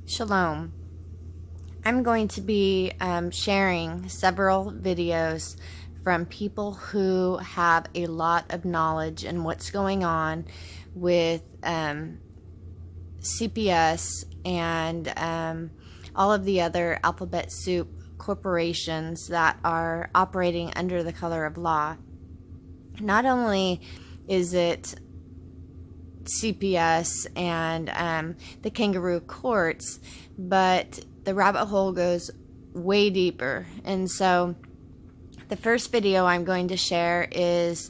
Shalom. I'm going to be sharing several videos from people who have a lot of knowledge in what's going on with CPS and all of the other alphabet soup corporations that are operating under the color of law. Not only is it CPS and the kangaroo courts, but the rabbit hole goes way deeper. And so the first video I'm going to share is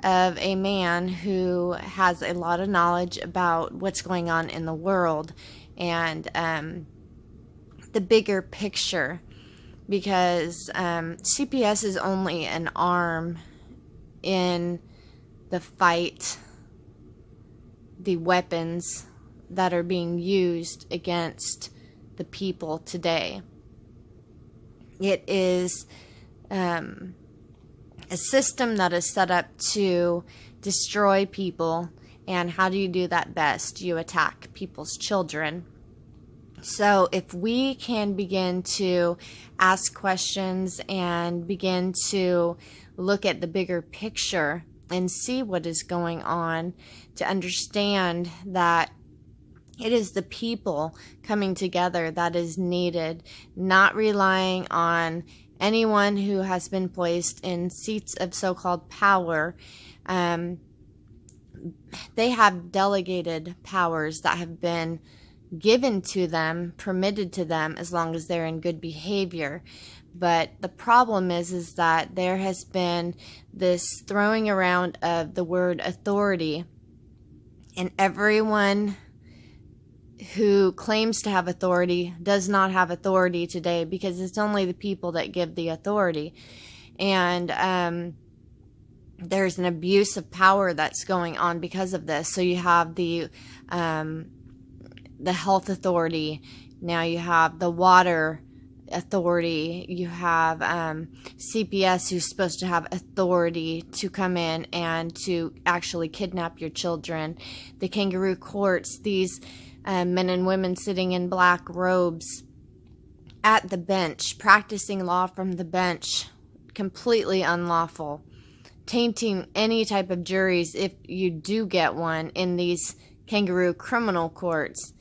of a man who has a lot of knowledge about what's going on in the world and the bigger picture, because CPS is only an arm in the fight, the weapons that are being used against the people today. It is a system that is set up to destroy people. And how do you do that best? You attack people's children. So if we can begin to ask questions and begin to look at the bigger picture and see what is going on, to understand that it is the people coming together that is needed, not relying on anyone who has been placed in seats of so-called power. They have delegated powers that have been given to them, permitted to them, as long as they're in good behavior. But the problem is that there has been this throwing around of the word authority, and everyone who claims to have authority does not have authority today, because it's only the people that give the authority. And there's an abuse of power that's going on because of this. So you have the health authority, now you have the water authority, you have CPS, who's supposed to have authority to come in and to actually kidnap your children, the kangaroo courts, these men and women sitting in black robes at the bench, practicing law from the bench, completely unlawful, tainting any type of juries if you do get one in these kangaroo criminal courts.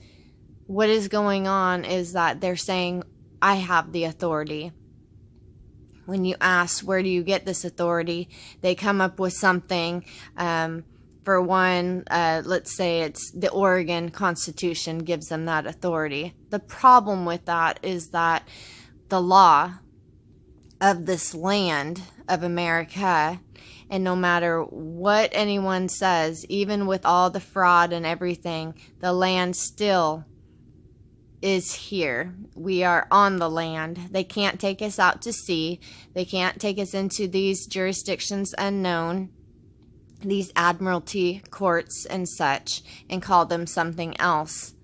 What is going on is that they're saying, I have the authority. When you ask, where do you get this authority? They come up with something. For one, let's say it's the Oregon Constitution gives them that authority. The problem with that is that the law of this land of America, and no matter what anyone says, even with all the fraud and everything, the land still is here. We are on the land. They can't take us out to sea. They can't take us into these jurisdictions unknown, these admiralty courts and such, and call them something else.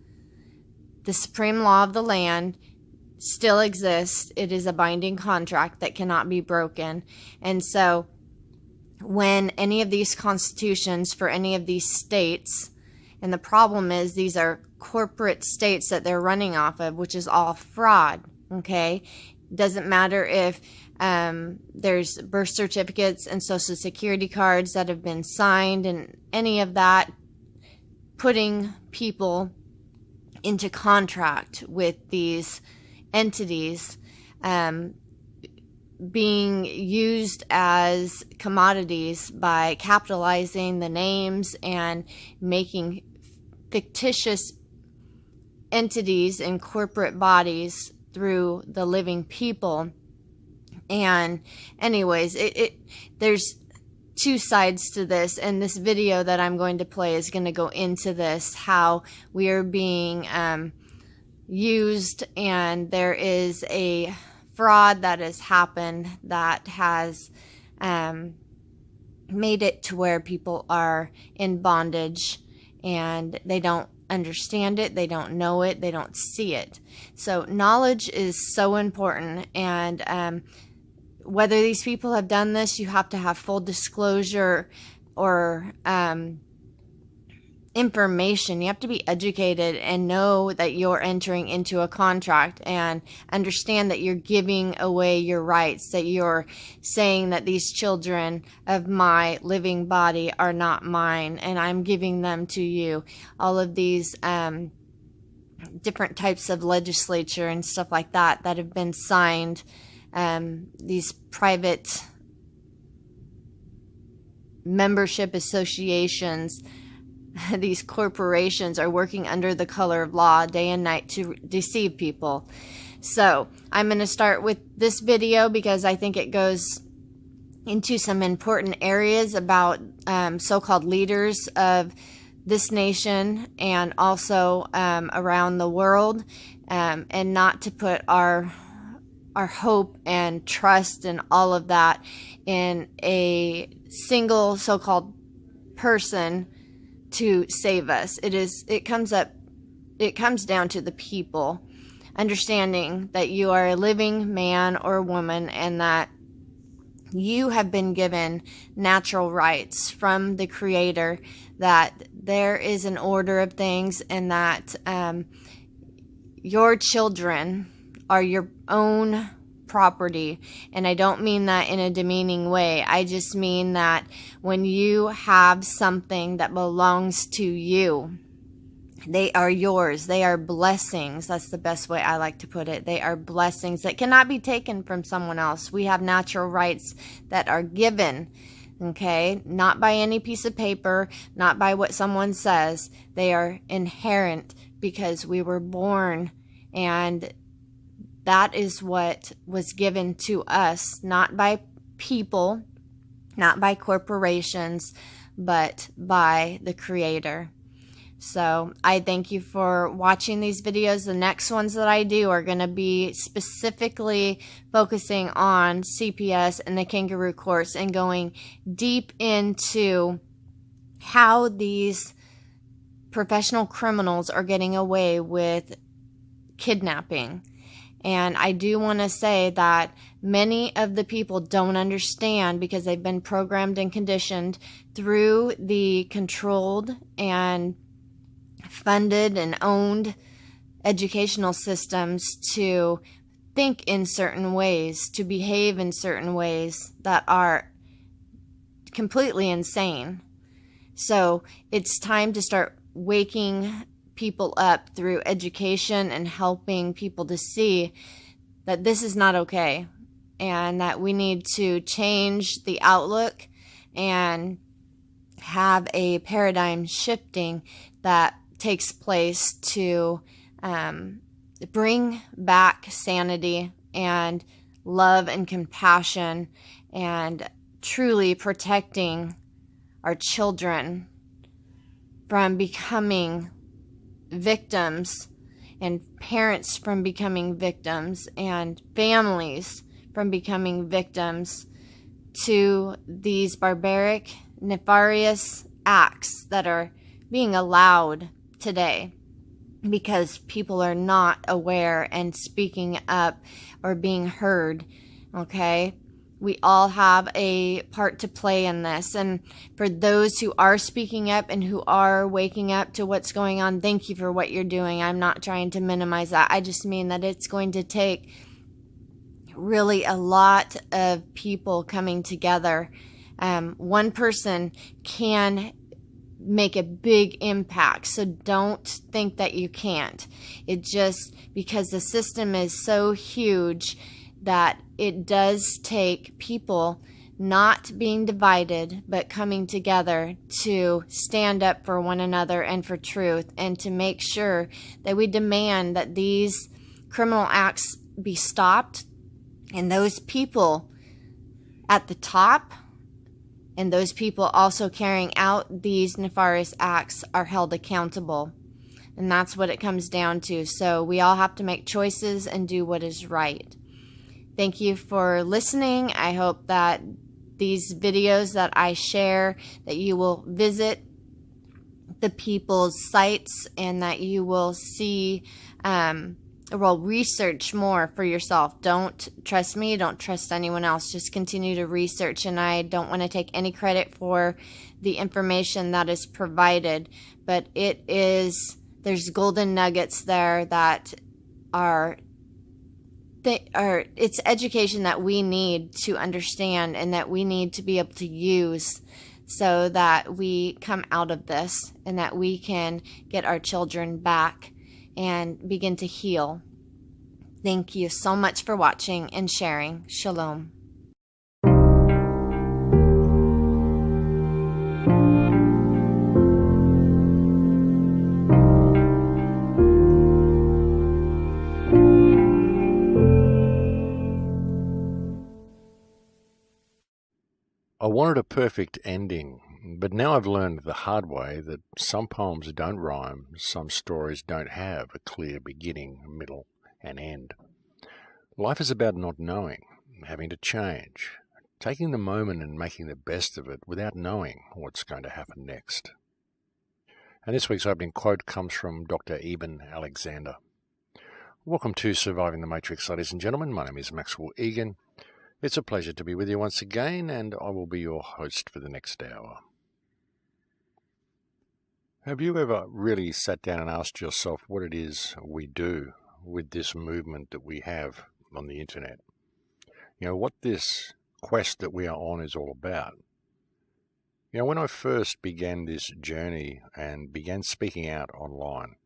The supreme law of the land still exists. It is a binding contract that cannot be broken. And so when any of these constitutions for any of these states, and the problem is these are corporate states that they're running off of, which is all fraud, okay? Doesn't matter if there's birth certificates and social security cards that have been signed and any of that, putting people into contract with these entities, being used as commodities by capitalizing the names and making fictitious entities and corporate bodies through the living people. And anyways, there's two sides to this, and this video that I'm going to play is going to go into this, how we are being used, and there is a fraud that has happened that has made it to where people are in bondage, and they don't understand it, they don't know it, they don't see it. So knowledge is so important, and whether these people have done this, you have to have full disclosure or information. You have to be educated and know that you're entering into a contract and understand that you're giving away your rights, that you're saying that these children of my living body are not mine and I'm giving them to you. All of these different types of legislature and stuff like that have been signed, these private membership associations, these corporations are working under the color of law day and night to deceive people. So I'm going to start with this video because I think it goes into some important areas about so-called leaders of this nation and also around the world, and not to put our hope and trust and all of that in a single so-called person to save us. It comes down to the people understanding that you are a living man or woman and that you have been given natural rights from the Creator, that there is an order of things, and that your children are your own property. And I don't mean that in a demeaning way. I just mean that when you have something that belongs to you, they are yours. They are blessings. That's the best way I like to put it. They are blessings that cannot be taken from someone else. We have natural rights that are given, okay? Not by any piece of paper, not by what someone says. They are inherent because we were born, and that is what was given to us, not by people, not by corporations, but by the Creator. So I thank you for watching these videos. The next ones that I do are going to be specifically focusing on CPS and the kangaroo courts and going deep into how these professional criminals are getting away with kidnapping. And I do want to say that many of the people don't understand because they've been programmed and conditioned through the controlled and funded and owned educational systems to think in certain ways, to behave in certain ways that are completely insane. So it's time to start waking people up through education and helping people to see that this is not okay and that we need to change the outlook and have a paradigm shifting that takes place to bring back sanity and love and compassion and truly protecting our children from becoming victims, and parents from becoming victims, and families from becoming victims to these barbaric, nefarious acts that are being allowed today because people are not aware and speaking up or being heard. Okay? We all have a part to play in this. And for those who are speaking up and who are waking up to what's going on, thank you for what you're doing. I'm not trying to minimize that. I just mean that it's going to take really a lot of people coming together. One person can make a big impact, so don't think that you can't. It just, because the system is so huge, that it does take people not being divided, but coming together to stand up for one another and for truth, and to make sure that we demand that these criminal acts be stopped, and those people at the top and those people also carrying out these nefarious acts are held accountable. And that's what it comes down to. So we all have to make choices and do what is right. Thank you for listening. I hope that these videos that I share, that you will visit the people's sites and that you will see research more for yourself. Don't trust me. Don't trust anyone else. Just continue to research. And I don't want to take any credit for the information that is provided, but there's golden nuggets there that it's education that we need to understand and that we need to be able to use so that we come out of this and that we can get our children back and begin to heal. Thank you so much for watching and sharing. Shalom. I wanted a perfect ending, but now I've learned the hard way that some poems don't rhyme, some stories don't have a clear beginning, middle, and end. Life is about not knowing, having to change, taking the moment and making the best of it without knowing what's going to happen next. And this week's opening quote comes from Dr. Eben Alexander. Welcome to Surviving the Matrix, ladies and gentlemen. My name is Maxwell Igan. It's a pleasure to be with you once again, and I will be your host for the next hour. Have you ever really sat down and asked yourself what it is we do with this movement that we have on the internet? You know, what this quest that we are on is all about. You know, when I first began this journey and began speaking out online,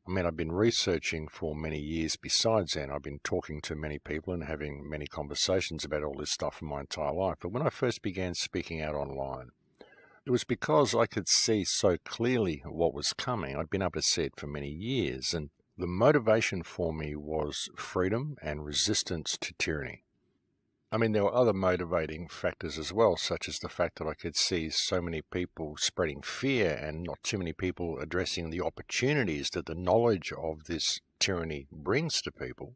I've been researching for many years besides then. I've been talking to many people and having many conversations about all this stuff for my entire life. But when I first began speaking out online, it was because I could see so clearly what was coming. I'd been able to see it for many years, and the motivation for me was freedom and resistance to tyranny. There were other motivating factors as well, such as the fact that I could see so many people spreading fear and not too many people addressing the opportunities that the knowledge of this tyranny brings to people.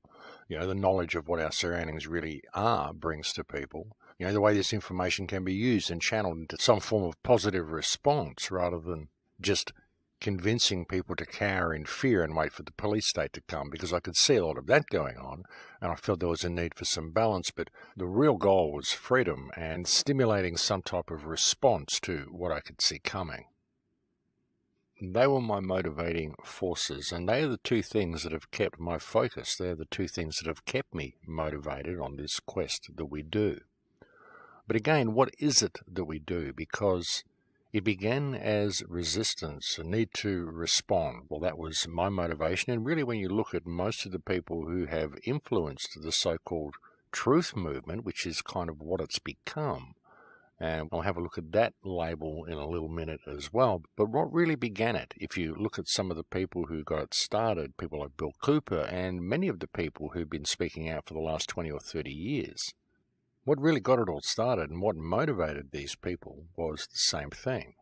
You know, the knowledge of what our surroundings really are brings to people. You know, the way this information can be used and channeled into some form of positive response rather than just convincing people to cower in fear and wait for the police state to come, because I could see a lot of that going on, and I felt there was a need for some balance. But the real goal was freedom and stimulating some type of response to what I could see coming. They were my motivating forces, and they are the two things that have kept my focus. They're the two things that have kept me motivated on this quest that we do. But again, what is it that we do? Because it began as resistance, a need to respond. Well, that was my motivation. And really, when you look at most of the people who have influenced the so-called truth movement, which is kind of what it's become, and I'll have a look at that label in a little minute as well. But what really began it, if you look at some of the people who got it started, people like Bill Cooper and many of the people who've been speaking out for the last 20 or 30 years, what really got it all started and what motivated these people was the same thing.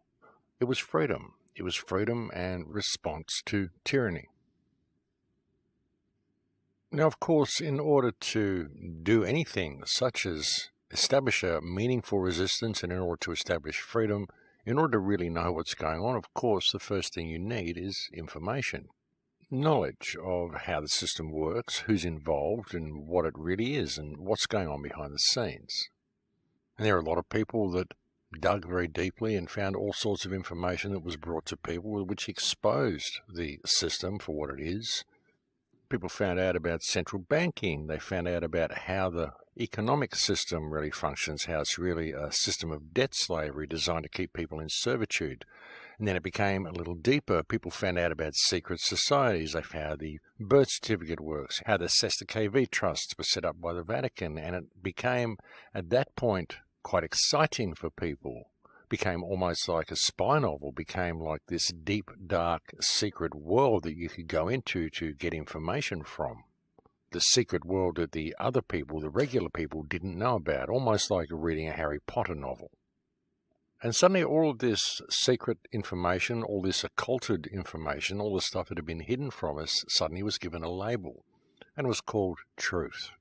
It was freedom. It was freedom and response to tyranny. Now, of course, in order to do anything such as establish a meaningful resistance and in order to establish freedom, in order to really know what's going on, of course, the first thing you need is information. Knowledge of how the system works, who's involved, and what it really is, and what's going on behind the scenes. And there are a lot of people that dug very deeply and found all sorts of information that was brought to people which exposed the system for what it is. People found out about central banking. They found out about how the economic system really functions, how it's really a system of debt slavery designed to keep people in servitude. And then it became a little deeper. People found out about secret societies. They found how the birth certificate works, how the Sesta KV trusts were set up by the Vatican. And it became, at that point, quite exciting for people. Became almost like a spy novel, became like this deep, dark, secret world that you could go into to get information from. The secret world that the other people, the regular people, didn't know about, almost like reading a Harry Potter novel. And suddenly all of this secret information, all this occulted information, all the stuff that had been hidden from us, suddenly was given a label and was called truth.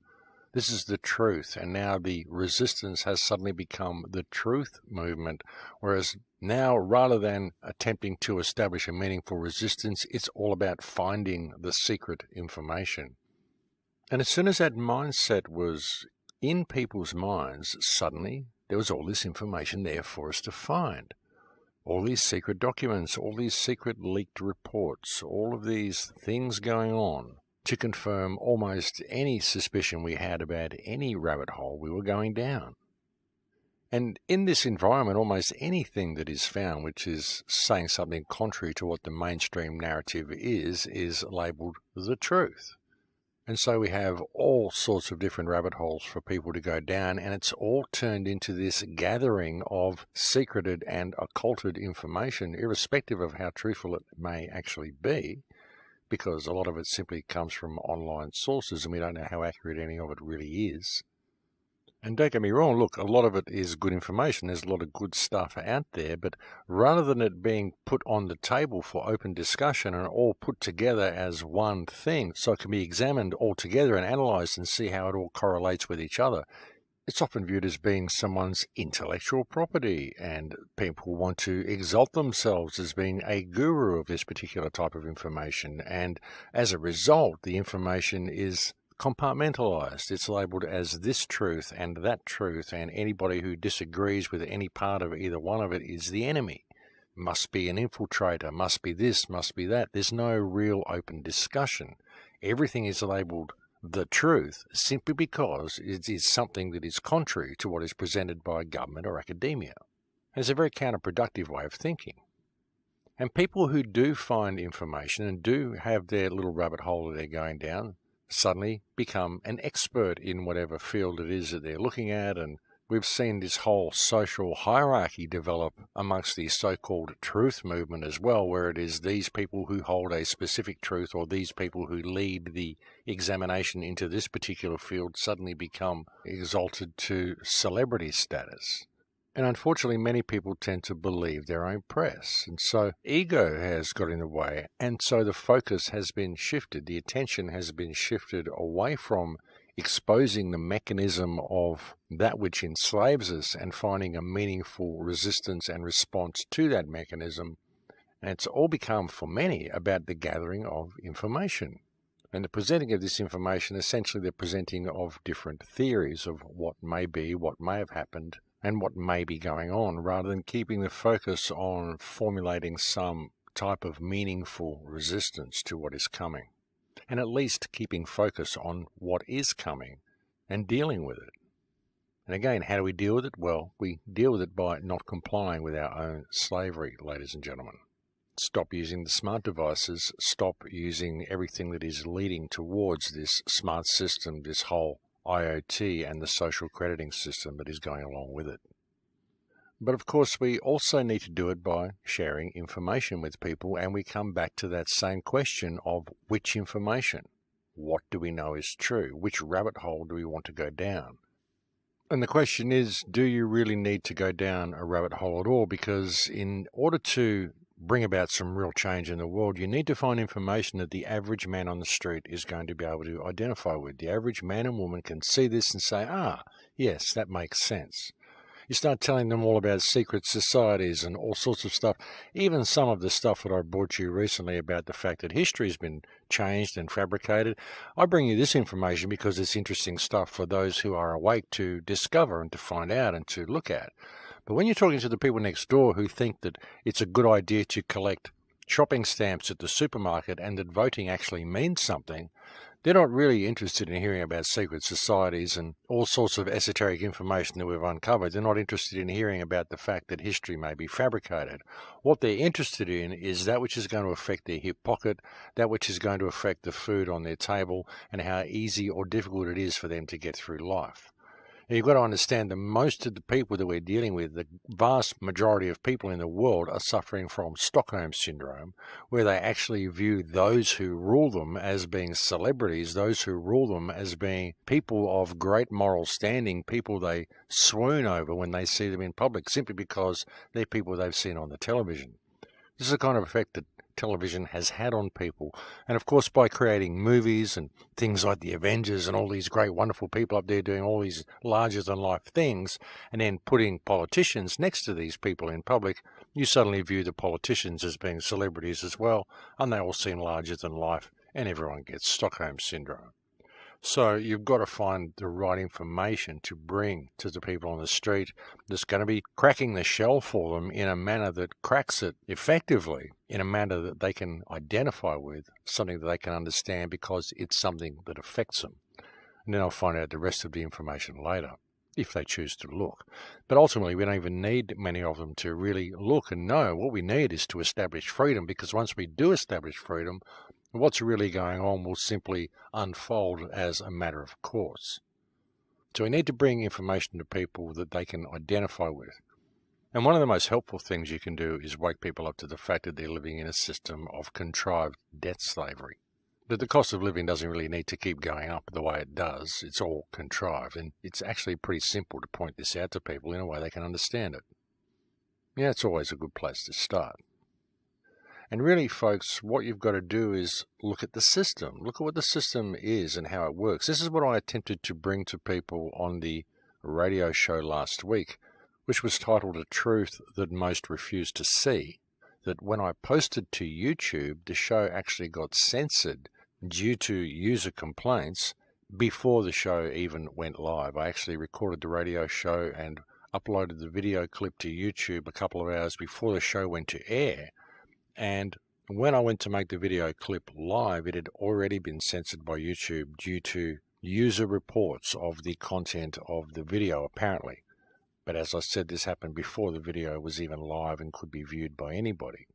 This is the truth, and now the resistance has suddenly become the truth movement, whereas now, rather than attempting to establish a meaningful resistance, it's all about finding the secret information. And as soon as that mindset was in people's minds, suddenly there was all this information there for us to find. All these secret documents, all these secret leaked reports, all of these things going on to confirm almost any suspicion we had about any rabbit hole we were going down. And in this environment, almost anything that is found which is saying something contrary to what the mainstream narrative is labelled the truth. And so we have all sorts of different rabbit holes for people to go down, and it's all turned into this gathering of secreted and occulted information, irrespective of how truthful it may actually be, because a lot of it simply comes from online sources, and we don't know how accurate any of it really is. And don't get me wrong, look, a lot of it is good information. There's a lot of good stuff out there, but rather than it being put on the table for open discussion and all put together as one thing, so it can be examined all together and analysed and see how it all correlates with each other, it's often viewed as being someone's intellectual property, and people want to exalt themselves as being a guru of this particular type of information, and as a result, the information is compartmentalized. It's labeled as this truth and that truth, and anybody who disagrees with any part of either one of it is the enemy. Must be an infiltrator, must be this, must be that. There's no real open discussion. Everything is labeled the truth simply because it is something that is contrary to what is presented by government or academia. It's a very counterproductive way of thinking. And people who do find information and do have their little rabbit hole that they're going down suddenly become an expert in whatever field it is that they're looking at, and we've seen this whole social hierarchy develop amongst the so-called truth movement as well, where it is these people who hold a specific truth or these people who lead the examination into this particular field suddenly become exalted to celebrity status. And unfortunately, many people tend to believe their own press. And so ego has got in the way. And so the focus has been shifted. The attention has been shifted away from exposing the mechanism of that which enslaves us and finding a meaningful resistance and response to that mechanism. And it's all become, for many, about the gathering of information. And the presenting of this information, essentially the presenting of different theories of what may be, what may have happened, and what may be going on, rather than keeping the focus on formulating some type of meaningful resistance to what is coming, and at least keeping focus on what is coming and dealing with it. And again, how do we deal with it? Well, we deal with it by not complying with our own slavery, ladies and gentlemen. Stop using the smart devices, stop using everything that is leading towards this smart system, this whole IoT and the social crediting system that is going along with it. But of course, we also need to do it by sharing information with people, and we come back to that same question of which information. What do we know is true? Which rabbit hole do we want to go down? And the question is, do you really need to go down a rabbit hole at all? Because in order to bring about some real change in the world, you need to find information that the average man on the street is going to be able to identify with. The average man and woman can see this and say, yes, that makes sense. You start telling them all about secret societies and all sorts of stuff, even some of the stuff that I brought you recently about the fact that history has been changed and fabricated. I bring you this information because it's interesting stuff for those who are awake to discover and to find out and to look at. But when you're talking to the people next door who think that it's a good idea to collect shopping stamps at the supermarket and that voting actually means something, they're not really interested in hearing about secret societies and all sorts of esoteric information that we've uncovered. They're not interested in hearing about the fact that history may be fabricated. What they're interested in is that which is going to affect their hip pocket, that which is going to affect the food on their table, and how easy or difficult it is for them to get through life. Now, you've got to understand that most of the people that we're dealing with, the vast majority of people in the world, are suffering from Stockholm Syndrome, where they actually view those who rule them as being celebrities, those who rule them as being people of great moral standing, people they swoon over when they see them in public, simply because they're people they've seen on the television. This is the kind of effect that television has had on people. And of course, by creating movies and things like the Avengers and all these great, wonderful people up there doing all these larger-than-life things, and then putting politicians next to these people in public, you suddenly view the politicians as being celebrities as well, and they all seem larger than life, and everyone gets Stockholm Syndrome. So you've got to find the right information to bring to the people on the street that's going to be cracking the shell for them in a manner that cracks it effectively, in a manner that they can identify with, something that they can understand because it's something that affects them. And then I'll find out the rest of the information later, if they choose to look. But ultimately, we don't even need many of them to really look and know. What we need is to establish freedom, because once we do establish freedom, what's really going on will simply unfold as a matter of course. So we need to bring information to people that they can identify with. And one of the most helpful things you can do is wake people up to the fact that they're living in a system of contrived debt slavery. That the cost of living doesn't really need to keep going up the way it does. It's all contrived. And it's actually pretty simple to point this out to people in a way they can understand it. Yeah, it's always a good place to start. And really, folks, what you've got to do is look at the system. Look at what the system is and how it works. This is what I attempted to bring to people on the radio show last week, which was titled A Truth That Most Refuse to See. That when I posted to YouTube, the show actually got censored due to user complaints before the show even went live. I actually recorded the radio show and uploaded the video clip to YouTube a couple of hours before the show went to air. And when I went to make the video clip live, it had already been censored by YouTube due to user reports of the content of the video, apparently. But as I said, this happened before the video was even live and could be viewed by anybody.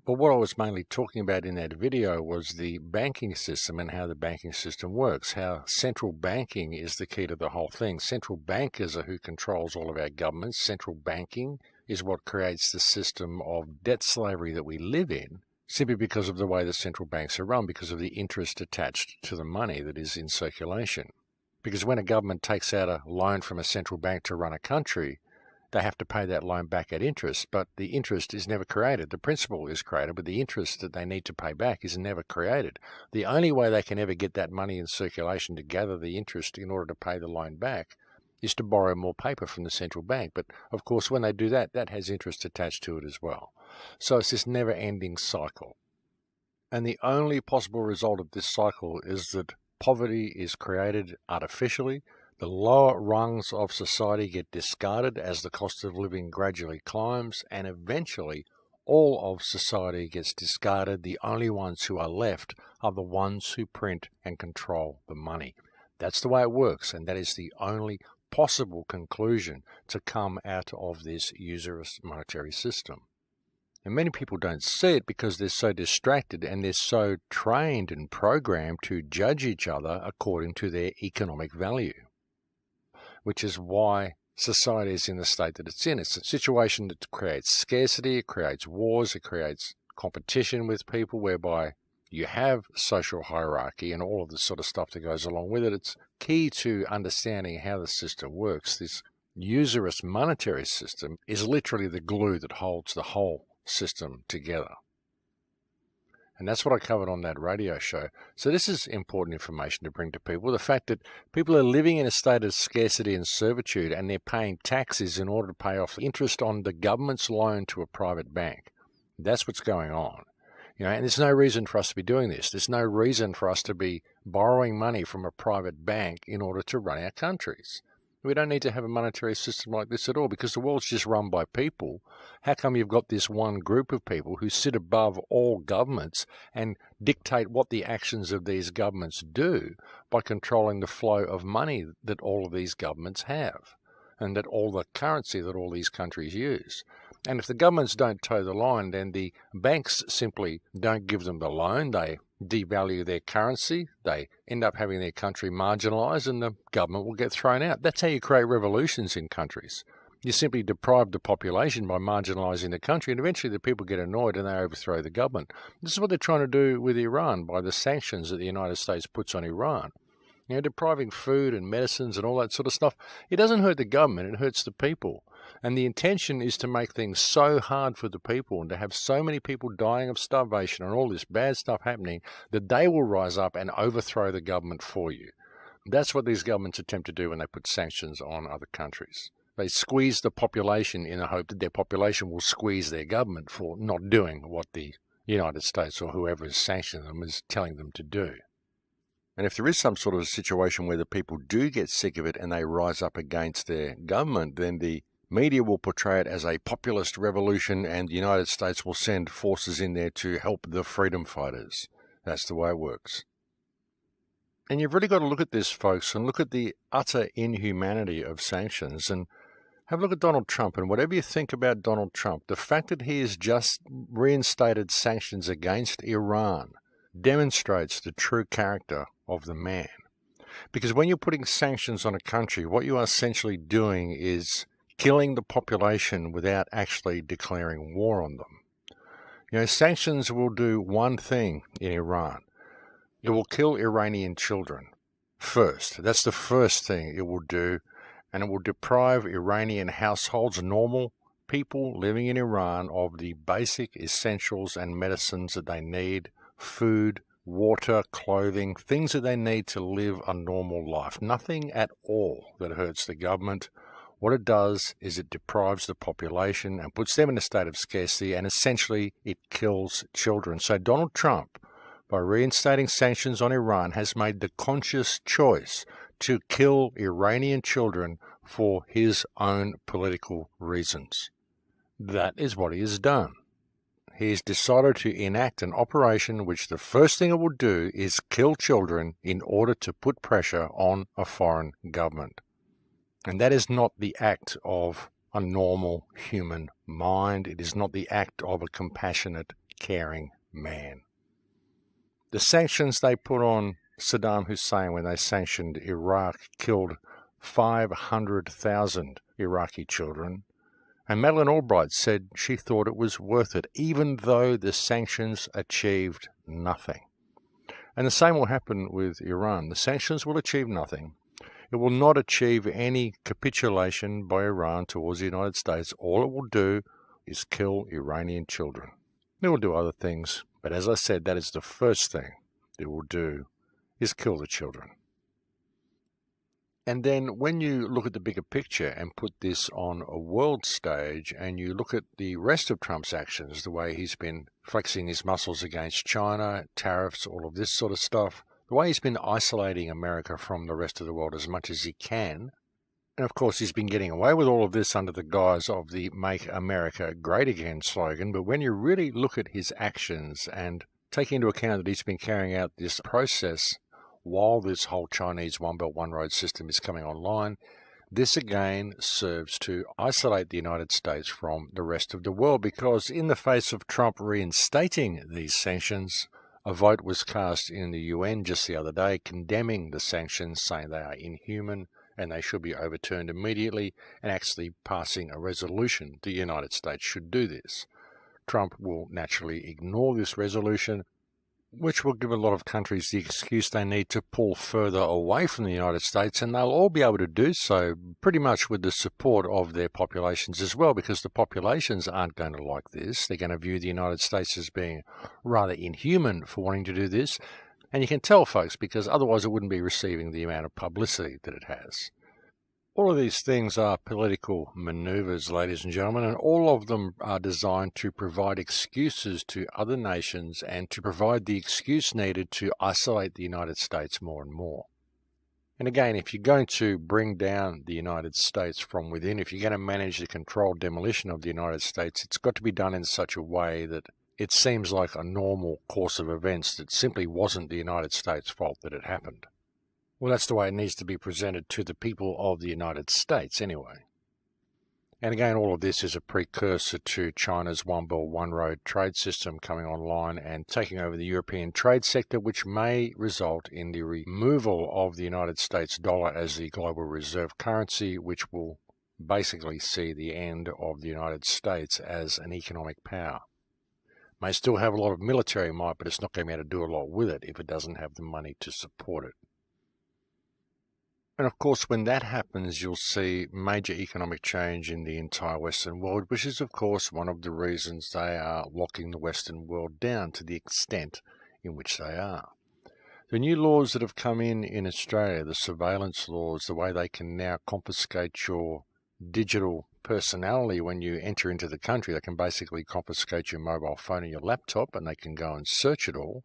But what I was mainly talking about in that video was the banking system and how the banking system works, how central banking is the key to the whole thing. Central bankers are who controls all of our governments. Central banking is what creates the system of debt slavery that we live in, simply because of the way the central banks are run, because of the interest attached to the money that is in circulation. Because when a government takes out a loan from a central bank to run a country, they have to pay that loan back at interest, but the interest is never created. The principal is created, but the interest that they need to pay back is never created. The only way they can ever get that money in circulation to gather the interest in order to pay the loan back is to borrow more paper from the central bank. But of course, when they do that, that has interest attached to it as well. So it's this never-ending cycle. And the only possible result of this cycle is that poverty is created artificially. The lower rungs of society get discarded as the cost of living gradually climbs, and eventually all of society gets discarded. The only ones who are left are the ones who print and control the money. That's the way it works, and that is the only possible conclusion to come out of this usurious monetary system. And many people don't see it because they're so distracted and they're so trained and programmed to judge each other according to their economic value, which is why society is in the state that it's in. It's a situation that creates scarcity, it creates wars, it creates competition with people, whereby you have social hierarchy and all of the sort of stuff that goes along with it. It's key to understanding how the system works. This usurious monetary system is literally the glue that holds the whole system together. And that's what I covered on that radio show. So this is important information to bring to people. The fact that people are living in a state of scarcity and servitude, and they're paying taxes in order to pay off interest on the government's loan to a private bank. That's what's going on. And there's no reason for us to be doing this. There's no reason for us to be borrowing money from a private bank in order to run our countries. We don't need to have a monetary system like this at all, because the world's just run by people. How come you've got this one group of people who sit above all governments and dictate what the actions of these governments do by controlling the flow of money that all of these governments have, and that all the currency that all these countries use? And if the governments don't toe the line, then the banks simply don't give them the loan. They devalue their currency, they end up having their country marginalised, and the government will get thrown out. That's how you create revolutions in countries. You simply deprive the population by marginalising the country, and eventually the people get annoyed and they overthrow the government. This is what they're trying to do with Iran by the sanctions that the United States puts on Iran. Depriving food and medicines and all that sort of stuff. It doesn't hurt the government, it hurts the people. And the intention is to make things so hard for the people and to have so many people dying of starvation and all this bad stuff happening that they will rise up and overthrow the government for you. That's what these governments attempt to do when they put sanctions on other countries. They squeeze the population in the hope that their population will squeeze their government for not doing what the United States or whoever is sanctioning them is telling them to do. And if there is some sort of a situation where the people do get sick of it and they rise up against their government, then the media will portray it as a populist revolution and the United States will send forces in there to help the freedom fighters. That's the way it works. And you've really got to look at this, folks, and look at the utter inhumanity of sanctions. And have a look at Donald Trump. And whatever you think about Donald Trump, the fact that he has just reinstated sanctions against Iran demonstrates the true character of the man. Because when you're putting sanctions on a country, what you are essentially doing is killing the population without actually declaring war on them. You know, sanctions will do one thing in Iran. It will kill Iranian children first. That's the first thing it will do. And it will deprive Iranian households, normal people living in Iran, of the basic essentials and medicines that they need: food, water, clothing, things that they need to live a normal life. Nothing at all that hurts the government. What it does is it deprives the population and puts them in a state of scarcity, and essentially it kills children. So Donald Trump, by reinstating sanctions on Iran, has made the conscious choice to kill Iranian children for his own political reasons. That is what he has done. He has decided to enact an operation which the first thing it will do is kill children in order to put pressure on a foreign government. And that is not the act of a normal human mind. It is not the act of a compassionate, caring man. The sanctions they put on Saddam Hussein when they sanctioned Iraq killed 500,000 Iraqi children. And Madeleine Albright said she thought it was worth it, even though the sanctions achieved nothing. And the same will happen with Iran. The sanctions will achieve nothing. It will not achieve any capitulation by Iran towards the United States. All it will do is kill Iranian children. It will do other things, but as I said, that is the first thing it will do, is kill the children. And then when you look at the bigger picture and put this on a world stage, and you look at the rest of Trump's actions, the way he's been flexing his muscles against China, tariffs, all of this sort of stuff, the way he's been isolating America from the rest of the world as much as he can, and of course he's been getting away with all of this under the guise of the Make America Great Again slogan, but when you really look at his actions and take into account that he's been carrying out this process while this whole Chinese One Belt One Road system is coming online, this again serves to isolate the United States from the rest of the world, because in the face of Trump reinstating these sanctions, a vote was cast in the UN just the other day condemning the sanctions, saying they are inhuman and they should be overturned immediately, and actually passing a resolution the United States should do this. Trump will naturally ignore this resolution, which will give a lot of countries the excuse they need to pull further away from the United States, and they'll all be able to do so pretty much with the support of their populations as well, because the populations aren't going to like this. They're going to view the United States as being rather inhuman for wanting to do this, and you can tell, folks, because otherwise it wouldn't be receiving the amount of publicity that it has. All of these things are political maneuvers, ladies and gentlemen, and all of them are designed to provide excuses to other nations and to provide the excuse needed to isolate the United States more and more. And again, if you're going to bring down the United States from within, if you're going to manage the controlled demolition of the United States, it's got to be done in such a way that it seems like a normal course of events that simply wasn't the United States' fault that it happened. Well, that's the way it needs to be presented to the people of the United States anyway. And again, all of this is a precursor to China's One Belt One Road trade system coming online and taking over the European trade sector, which may result in the removal of the United States dollar as the global reserve currency, which will basically see the end of the United States as an economic power. May still have a lot of military might, but it's not going to be able to do a lot with it if it doesn't have the money to support it. And of course, when that happens, you'll see major economic change in the entire Western world, which is, of course, one of the reasons they are locking the Western world down to the extent in which they are. The new laws that have come in Australia, the surveillance laws, the way they can now confiscate your digital personality when you enter into the country, they can basically confiscate your mobile phone and your laptop, and they can go and search it all.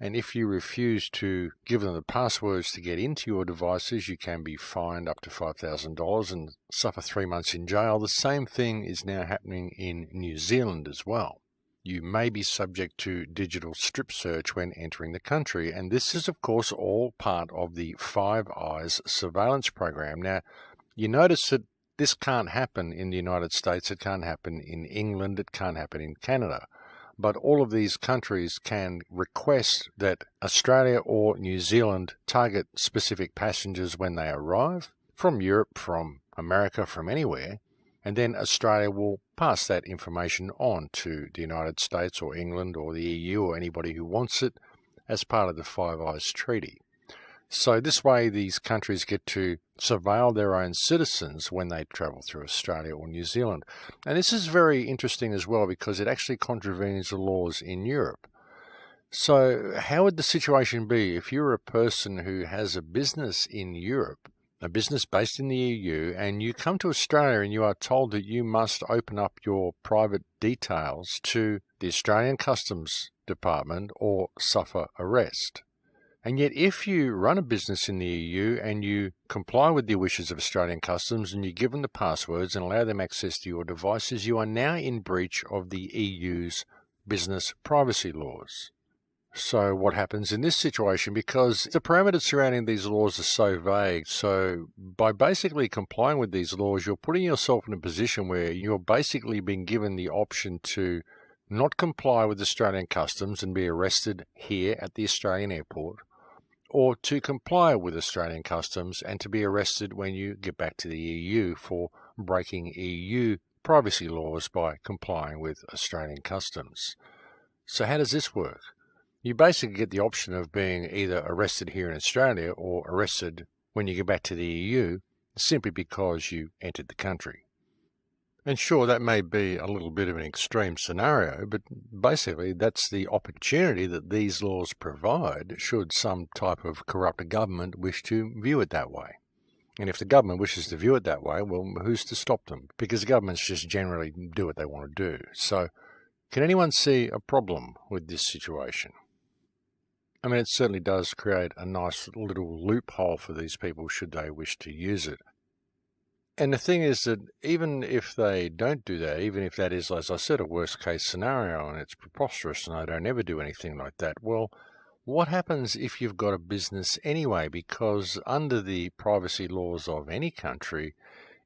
And if you refuse to give them the passwords to get into your devices, you can be fined up to $5,000 and suffer 3 months in jail. The same thing is now happening in New Zealand as well. You may be subject to digital strip search when entering the country. And this is, of course, all part of the Five Eyes surveillance program. Now, you notice that this can't happen in the United States. It can't happen in England. It can't happen in Canada. But all of these countries can request that Australia or New Zealand target specific passengers when they arrive from Europe, from America, from anywhere. And then Australia will pass that information on to the United States or England or the EU or anybody who wants it as part of the Five Eyes Treaty. So this way these countries get to surveil their own citizens when they travel through Australia or New Zealand. And this is very interesting as well because it actually contravenes the laws in Europe. So how would the situation be if you're a person who has a business in Europe, a business based in the EU, and you come to Australia and you are told that you must open up your private details to the Australian Customs Department or suffer arrest? And yet if you run a business in the EU and you comply with the wishes of Australian Customs and you give them the passwords and allow them access to your devices, you are now in breach of the EU's business privacy laws. So what happens in this situation? Because the parameters surrounding these laws are so vague, so by basically complying with these laws, you're putting yourself in a position where you're basically being given the option to not comply with Australian customs and be arrested here at the Australian airport, or to comply with Australian customs and to be arrested when you get back to the EU for breaking EU privacy laws by complying with Australian customs. So how does this work? You basically get the option of being either arrested here in Australia or arrested when you get back to the EU simply because you entered the country. And sure, that may be a little bit of an extreme scenario, but basically that's the opportunity that these laws provide should some type of corrupt government wish to view it that way. And if the government wishes to view it that way, well, who's to stop them? Because governments just generally do what they want to do. So can anyone see a problem with this situation? I mean, it certainly does create a nice little loophole for these people should they wish to use it. And the thing is that even if they don't do that, even if that is, as I said, a worst case scenario and it's preposterous and they don't ever do anything like that, well, what happens if you've got a business anyway? Because under the privacy laws of any country,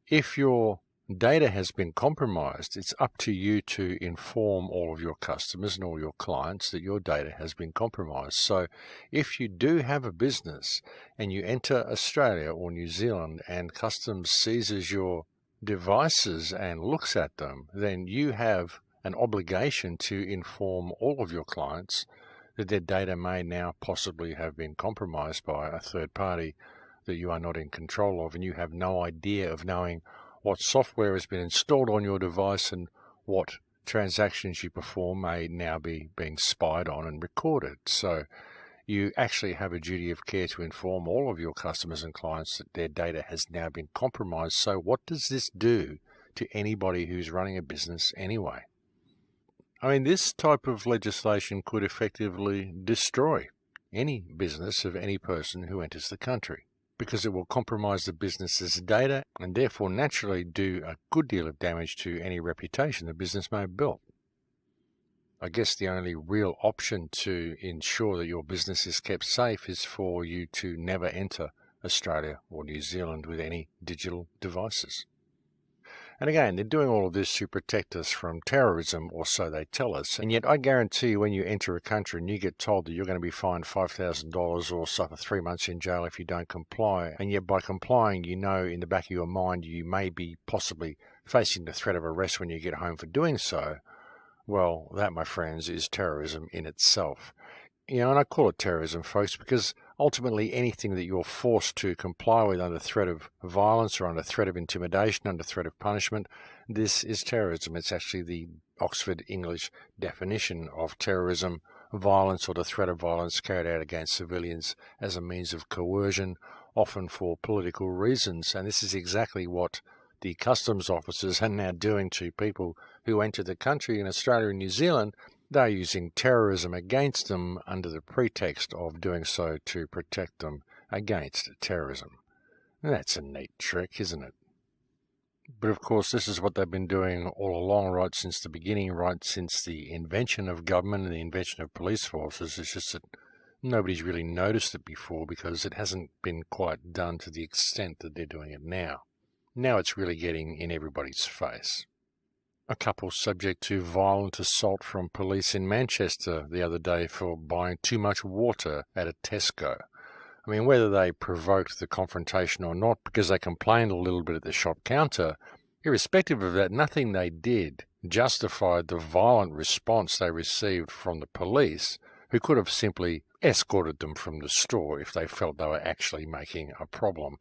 if your data has been compromised, it's up to you to inform all of your customers and all your clients that your data has been compromised. So if you do have a business and you enter Australia or New Zealand and customs seizes your devices and looks at them, then you have an obligation to inform all of your clients that their data may now possibly have been compromised by a third party that you are not in control of, and you have no idea of knowing what software has been installed on your device and what transactions you perform may now be being spied on and recorded. So you actually have a duty of care to inform all of your customers and clients that their data has now been compromised. So what does this do to anybody who's running a business anyway? I mean, this type of legislation could effectively destroy any business of any person who enters the country, because it will compromise the business's data and therefore naturally do a good deal of damage to any reputation the business may have built. I guess the only real option to ensure that your business is kept safe is for you to never enter Australia or New Zealand with any digital devices. And again, they're doing all of this to protect us from terrorism, or so they tell us. And yet I guarantee you, when you enter a country and you get told that you're going to be fined $5,000 or suffer 3 months in jail if you don't comply, and yet by complying, you know in the back of your mind you may be possibly facing the threat of arrest when you get home for doing so, well, that, my friends, is terrorism in itself. You know, and I call it terrorism, folks, because ultimately anything that you're forced to comply with under threat of violence or under threat of intimidation, under threat of punishment, this is terrorism. It's actually the Oxford English definition of terrorism: violence or the threat of violence carried out against civilians as a means of coercion, often for political reasons. And this is exactly what the customs officers are now doing to people who enter the country in Australia and New Zealand. they're using terrorism against them under the pretext of doing so to protect them against terrorism. And that's a neat trick, isn't it? But of course, this is what they've been doing all along, right since the beginning, right since the invention of government and the invention of police forces. It's just that nobody's really noticed it before because it hasn't been quite done to the extent that they're doing it now. Now it's really getting in everybody's face. A couple subject to violent assault from police in Manchester the other day for buying too much water at a Tesco. I mean, whether they provoked the confrontation or not because they complained a little bit at the shop counter, irrespective of that, nothing they did justified the violent response they received from the police, who could have simply escorted them from the store if they felt they were actually making a problem.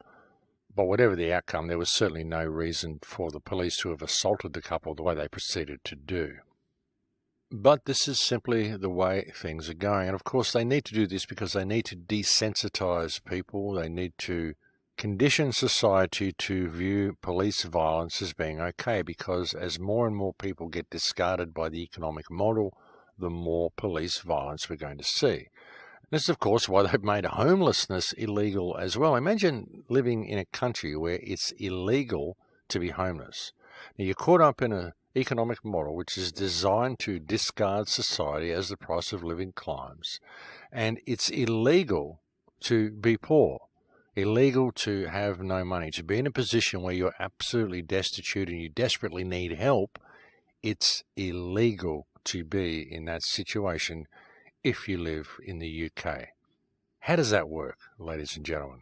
But whatever the outcome, there was certainly no reason for the police to have assaulted the couple the way they proceeded to do. But this is simply the way things are going. And of course, they need to do this because they need to desensitize people. They need to condition society to view police violence as being okay, because as more and more people get discarded by the economic model, the more police violence we're going to see. This is, of course, why they've made homelessness illegal as well. Imagine living in a country where it's illegal to be homeless. Now, you're caught up in an economic model which is designed to discard society as the price of living climbs. And it's illegal to be poor, illegal to have no money, to be in a position where you're absolutely destitute and you desperately need help. It's illegal to be in that situation if you live in the UK. How does that work, ladies and gentlemen?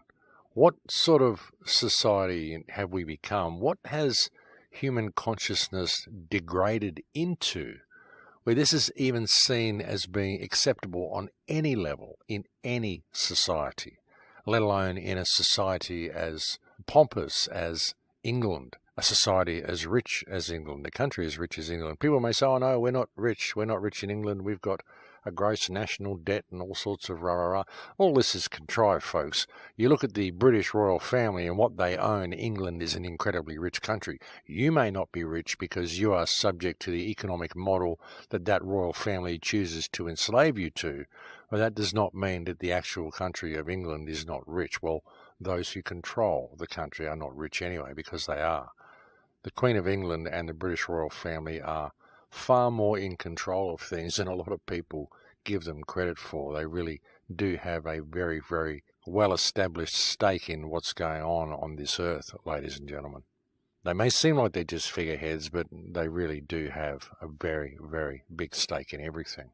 What sort of society have we become? What has human consciousness degraded into, where this is even seen as being acceptable on any level in any society, let alone in a society as pompous as England, a society as rich as England, a country as rich as England? People may say, oh no, we're not rich in England, we've got a gross national debt and all sorts of rah-rah-rah. All this is contrived, folks. You look at the British royal family and what they own. England is an incredibly rich country. You may not be rich because you are subject to the economic model that royal family chooses to enslave you to, but that does not mean that the actual country of England is not rich. Well, those who control the country are not rich anyway, because they are. The Queen of England and the British royal family are far more in control of things than a lot of people give them credit for. They really do have a very, very well-established stake in what's going on this earth, ladies and gentlemen. They may seem like they're just figureheads, but they really do have a very, very big stake in everything.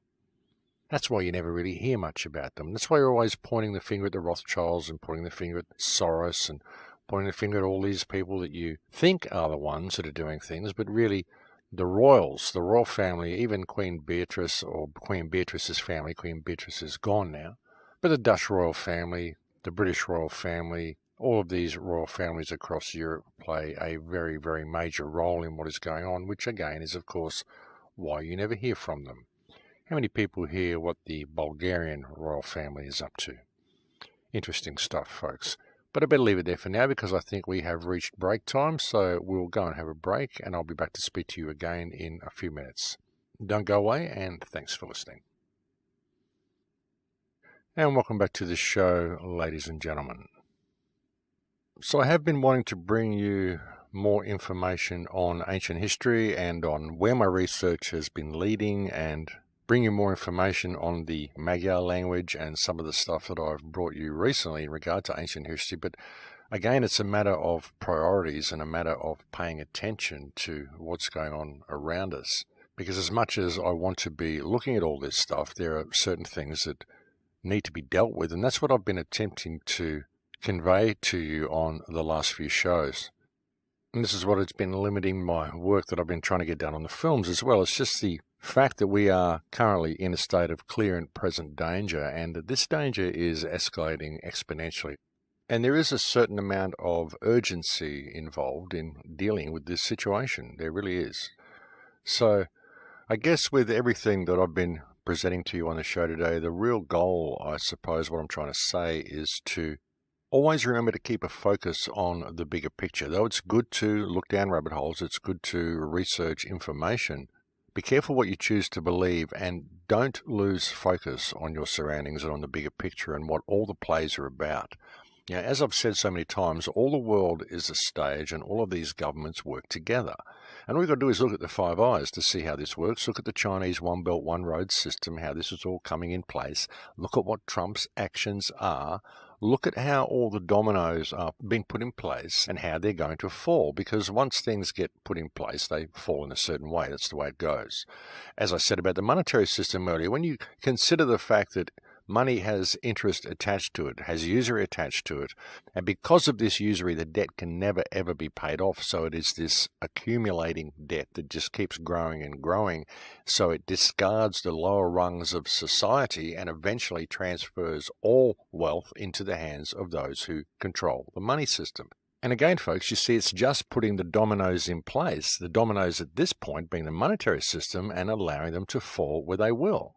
That's why you never really hear much about them. That's why you're always pointing the finger at the Rothschilds and pointing the finger at Soros and pointing the finger at all these people that you think are the ones that are doing things, but really the royals, the royal family, even Queen Beatrice or Queen Beatrice's family. Queen Beatrice is gone now. But the Dutch royal family, the British royal family, all of these royal families across Europe play a very, very major role in what is going on, which again is, of course, why you never hear from them. How many people hear what the Bulgarian royal family is up to? Interesting stuff, folks. But I better leave it there for now because I think we have reached break time, so we'll go and have a break, and I'll be back to speak to you again in a few minutes. Don't go away, and thanks for listening. And welcome back to the show, ladies and gentlemen. So I have been wanting to bring you more information on ancient history and on where my research has been leading, and bring you more information on the Magyar language and some of the stuff that I've brought you recently in regard to ancient history. But again, it's a matter of priorities and a matter of paying attention to what's going on around us. Because as much as I want to be looking at all this stuff, there are certain things that need to be dealt with. And that's what I've been attempting to convey to you on the last few shows. And this is what it's been limiting my work that I've been trying to get done on the films as well. It's just the fact that we are currently in a state of clear and present danger, and that this danger is escalating exponentially. And there is a certain amount of urgency involved in dealing with this situation. There really is. So I guess with everything that I've been presenting to you on the show today, the real goal, I suppose, what I'm trying to say is to always remember to keep a focus on the bigger picture. Though it's good to look down rabbit holes, it's good to research information, Be careful what you choose to believe, and don't lose focus on your surroundings and on the bigger picture and what all the plays are about. You know, as I've said so many times, all the world is a stage and all of these governments work together. And all we've got to do is look at the Five Eyes to see how this works. Look at the Chinese One Belt, One Road system, how this is all coming in place. Look at what Trump's actions are. Look at how all the dominoes are being put in place and how they're going to fall. Because once things get put in place, they fall in a certain way. That's the way it goes. As I said about the monetary system earlier, when you consider the fact that money has interest attached to it, has usury attached to it, and because of this usury, the debt can never ever be paid off. So it is this accumulating debt that just keeps growing and growing. So it discards the lower rungs of society and eventually transfers all wealth into the hands of those who control the money system. And again, folks, you see it's just putting the dominoes in place, the dominoes at this point being the monetary system, and allowing them to fall where they will.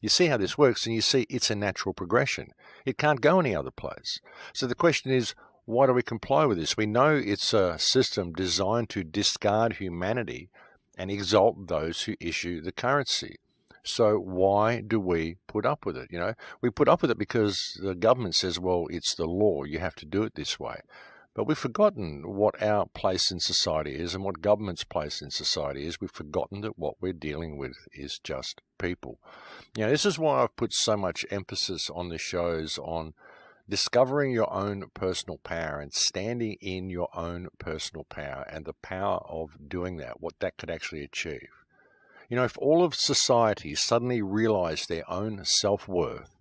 You see how this works, and you see it's a natural progression. It can't go any other place. So the question is, why do we comply with this? We know it's a system designed to discard humanity and exalt those who issue the currency. So why do we put up with it? You know, we put up with it because the government says, well, it's the law. You have to do it this way. But we've forgotten what our place in society is and what government's place in society is. We've forgotten that what we're dealing with is just people. You know, this is why I've put so much emphasis on the shows on discovering your own personal power and standing in your own personal power and the power of doing that, what that could actually achieve. You know, if all of society suddenly realized their own self-worth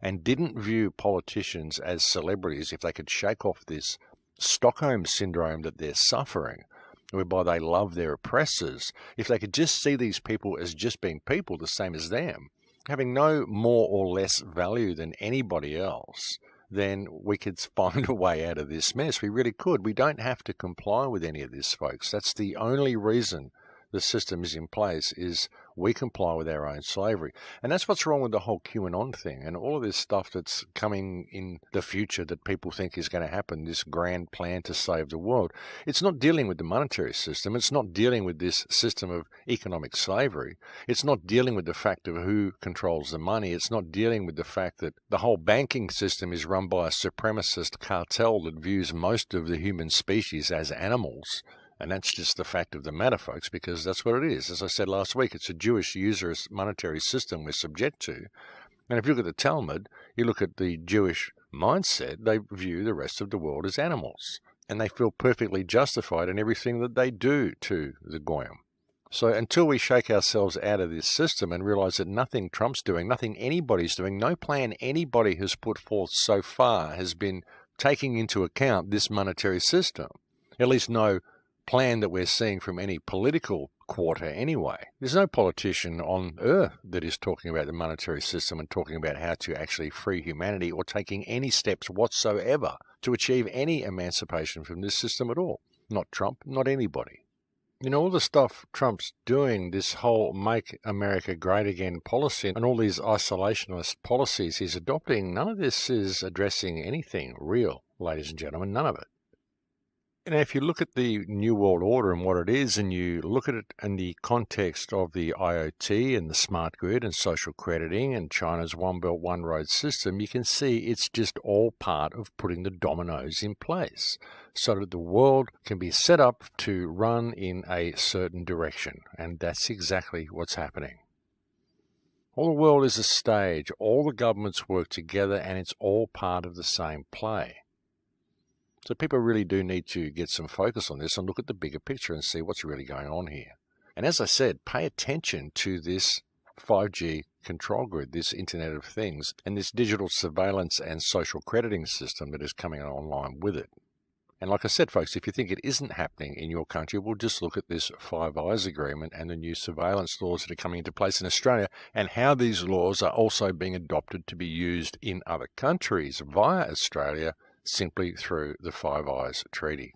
and didn't view politicians as celebrities, if they could shake off this Stockholm syndrome that they're suffering, whereby they love their oppressors, if they could just see these people as just being people the same as them, having no more or less value than anybody else, then we could find a way out of this mess. We really could. We don't have to comply with any of this, folks. That's the only reason the system is in place, is we comply with our own slavery. And that's what's wrong with the whole QAnon thing and all of this stuff that's coming in the future that people think is going to happen, this grand plan to save the world. It's not dealing with the monetary system. It's not dealing with this system of economic slavery. It's not dealing with the fact of who controls the money. It's not dealing with the fact that the whole banking system is run by a supremacist cartel that views most of the human species as animals. And that's just the fact of the matter, folks, because that's what it is. As I said last week, it's a Jewish usurous monetary system we're subject to. And if you look at the Talmud, you look at the Jewish mindset, they view the rest of the world as animals. And they feel perfectly justified in everything that they do to the Goyim. So until we shake ourselves out of this system and realize that nothing Trump's doing, nothing anybody's doing, no plan anybody has put forth so far has been taking into account this monetary system, at least no plan that we're seeing from any political quarter anyway. There's no politician on earth that is talking about the monetary system and talking about how to actually free humanity or taking any steps whatsoever to achieve any emancipation from this system at all. Not Trump, not anybody. You know, all the stuff Trump's doing, this whole Make America Great Again policy and all these isolationist policies he's adopting, none of this is addressing anything real, ladies and gentlemen, none of it. And if you look at the New World Order and what it is, and you look at it in the context of the IoT and the smart grid and social crediting and China's One Belt, One Road system, you can see it's just all part of putting the dominoes in place so that the world can be set up to run in a certain direction. And that's exactly what's happening. All the world is a stage. All the governments work together, and it's all part of the same play. So people really do need to get some focus on this and look at the bigger picture and see what's really going on here. And as I said, pay attention to this 5G control grid, this Internet of Things, and this digital surveillance and social crediting system that is coming online with it. And like I said, folks, if you think it isn't happening in your country, we'll just look at this Five Eyes agreement and the new surveillance laws that are coming into place in Australia and how these laws are also being adopted to be used in other countries via Australia, simply through the Five Eyes Treaty.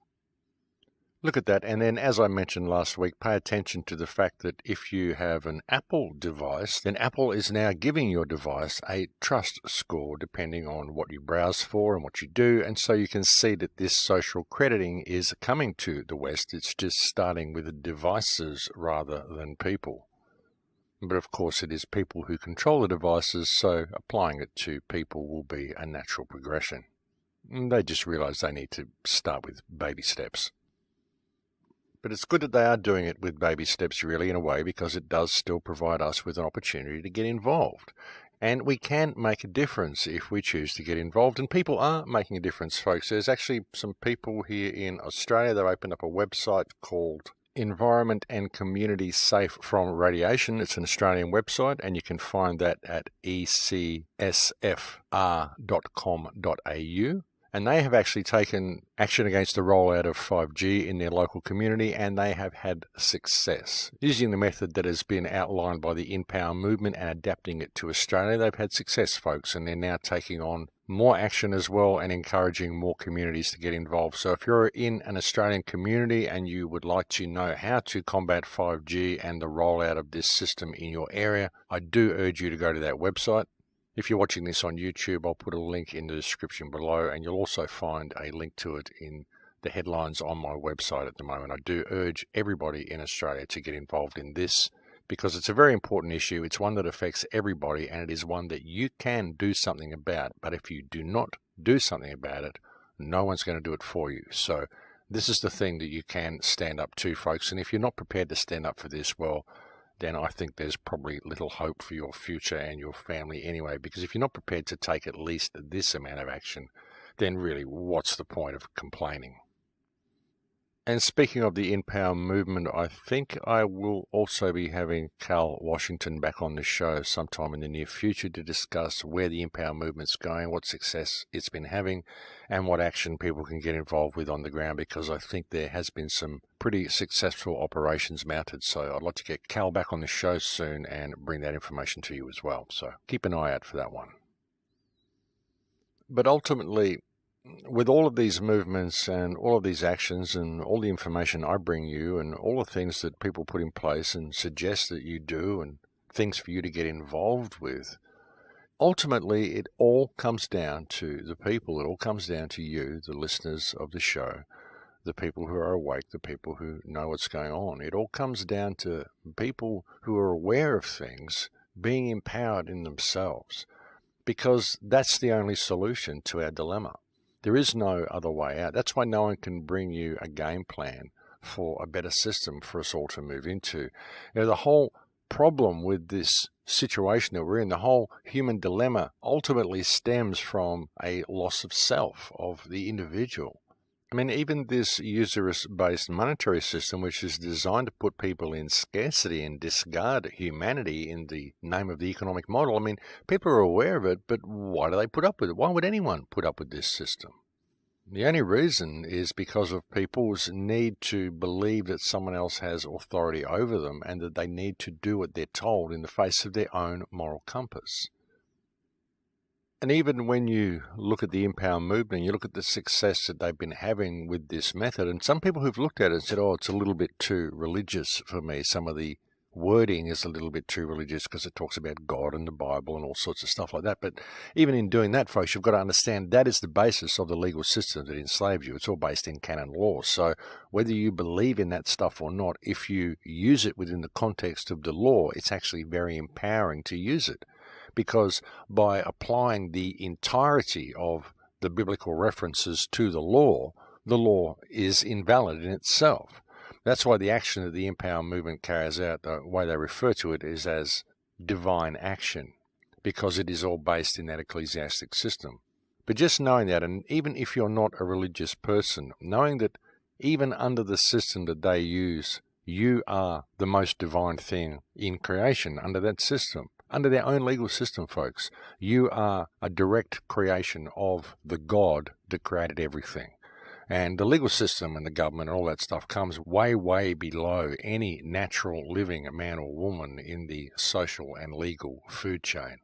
Look at that, and then as I mentioned last week, pay attention to the fact that if you have an Apple device, then Apple is now giving your device a trust score depending on what you browse for and what you do, and so you can see that this social crediting is coming to the West. It's just starting with the devices rather than people. But of course it is people who control the devices, so applying it to people will be a natural progression. They just realize they need to start with baby steps. But it's good that they are doing it with baby steps, really, in a way, because it does still provide us with an opportunity to get involved. And we can make a difference if we choose to get involved. And people are making a difference, folks. There's actually some people here in Australia that opened up a website called Environment and Community Safe from Radiation. It's an Australian website, and you can find that at ecsfr.com.au. And they have actually taken action against the rollout of 5G in their local community, and they have had success. Using the method that has been outlined by the InPower movement and adapting it to Australia, they've had success, folks, and they're now taking on more action as well and encouraging more communities to get involved. So if you're in an Australian community and you would like to know how to combat 5G and the rollout of this system in your area, I do urge you to go to that website. If you're watching this on YouTube, I'll put a link in the description below, and you'll also find a link to it in the headlines on my website at the moment. I do urge everybody in Australia to get involved in this because it's a very important issue. It's one that affects everybody, and it is one that you can do something about. But if you do not do something about it, no one's going to do it for you. So this is the thing that you can stand up to, folks. And if you're not prepared to stand up for this, well, then I think there's probably little hope for your future and your family anyway, because if you're not prepared to take at least this amount of action, then really what's the point of complaining? And speaking of the InPower movement, I think I will also be having Cal Washington back on the show sometime in the near future to discuss where the InPower movement's going, what success it's been having, and what action people can get involved with on the ground, because I think there has been some pretty successful operations mounted. So I'd like to get Cal back on the show soon and bring that information to you as well. So keep an eye out for that one. But ultimately, with all of these movements and all of these actions and all the information I bring you and all the things that people put in place and suggest that you do and things for you to get involved with, ultimately it all comes down to the people. It all comes down to you, the listeners of the show, the people who are awake, the people who know what's going on. It all comes down to people who are aware of things being empowered in themselves, because that's the only solution to our dilemma. There is no other way out. That's why no one can bring you a game plan for a better system for us all to move into. You know, the whole problem with this situation that we're in, the whole human dilemma, ultimately stems from a loss of self, of the individual. I mean, even this user-based monetary system, which is designed to put people in scarcity and discard humanity in the name of the economic model, I mean, people are aware of it, but why do they put up with it? Why would anyone put up with this system? The only reason is because of people's need to believe that someone else has authority over them and that they need to do what they're told in the face of their own moral compass. And even when you look at the InPower movement, you look at the success that they've been having with this method, and some people who've looked at it and said, oh, it's a little bit too religious for me. Some of the wording is a little bit too religious because it talks about God and the Bible and all sorts of stuff like that. But even in doing that, folks, you've got to understand that is the basis of the legal system that enslaves you. It's all based in canon law. So whether you believe in that stuff or not, if you use it within the context of the law, it's actually very empowering to use it. Because by applying the entirety of the biblical references to the law is invalid in itself. That's why the action that the InPower movement carries out, the way they refer to it, is as divine action, because it is all based in that ecclesiastic system. But just knowing that, and even if you're not a religious person, knowing that even under the system that they use, you are the most divine thing in creation under that system. Under their own legal system, folks, you are a direct creation of the God that created everything. And the legal system and the government and all that stuff comes way, way below any natural living man or woman in the social and legal food chain.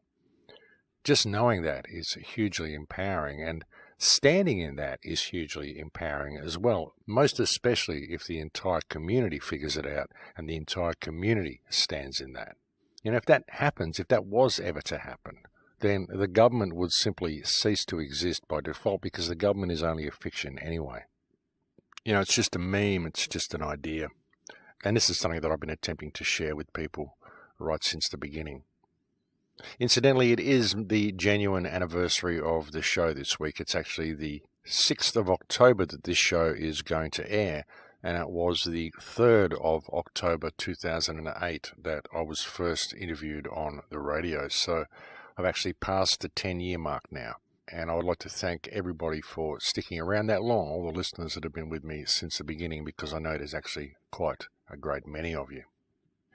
Just knowing that is hugely empowering, and standing in that is hugely empowering as well, most especially if the entire community figures it out and the entire community stands in that. And if that happens, if that was ever to happen, then the government would simply cease to exist by default, because the government is only a fiction anyway. You know, it's just a meme, it's just an idea. And this is something that I've been attempting to share with people right since the beginning. Incidentally, it is the genuine anniversary of the show this week. It's actually the 6th of October that this show is going to air, and it was the 3rd of October 2008 that I was first interviewed on the radio. So I've actually passed the 10-year mark now, and I would like to thank everybody for sticking around that long, all the listeners that have been with me since the beginning, because I know there's actually quite a great many of you.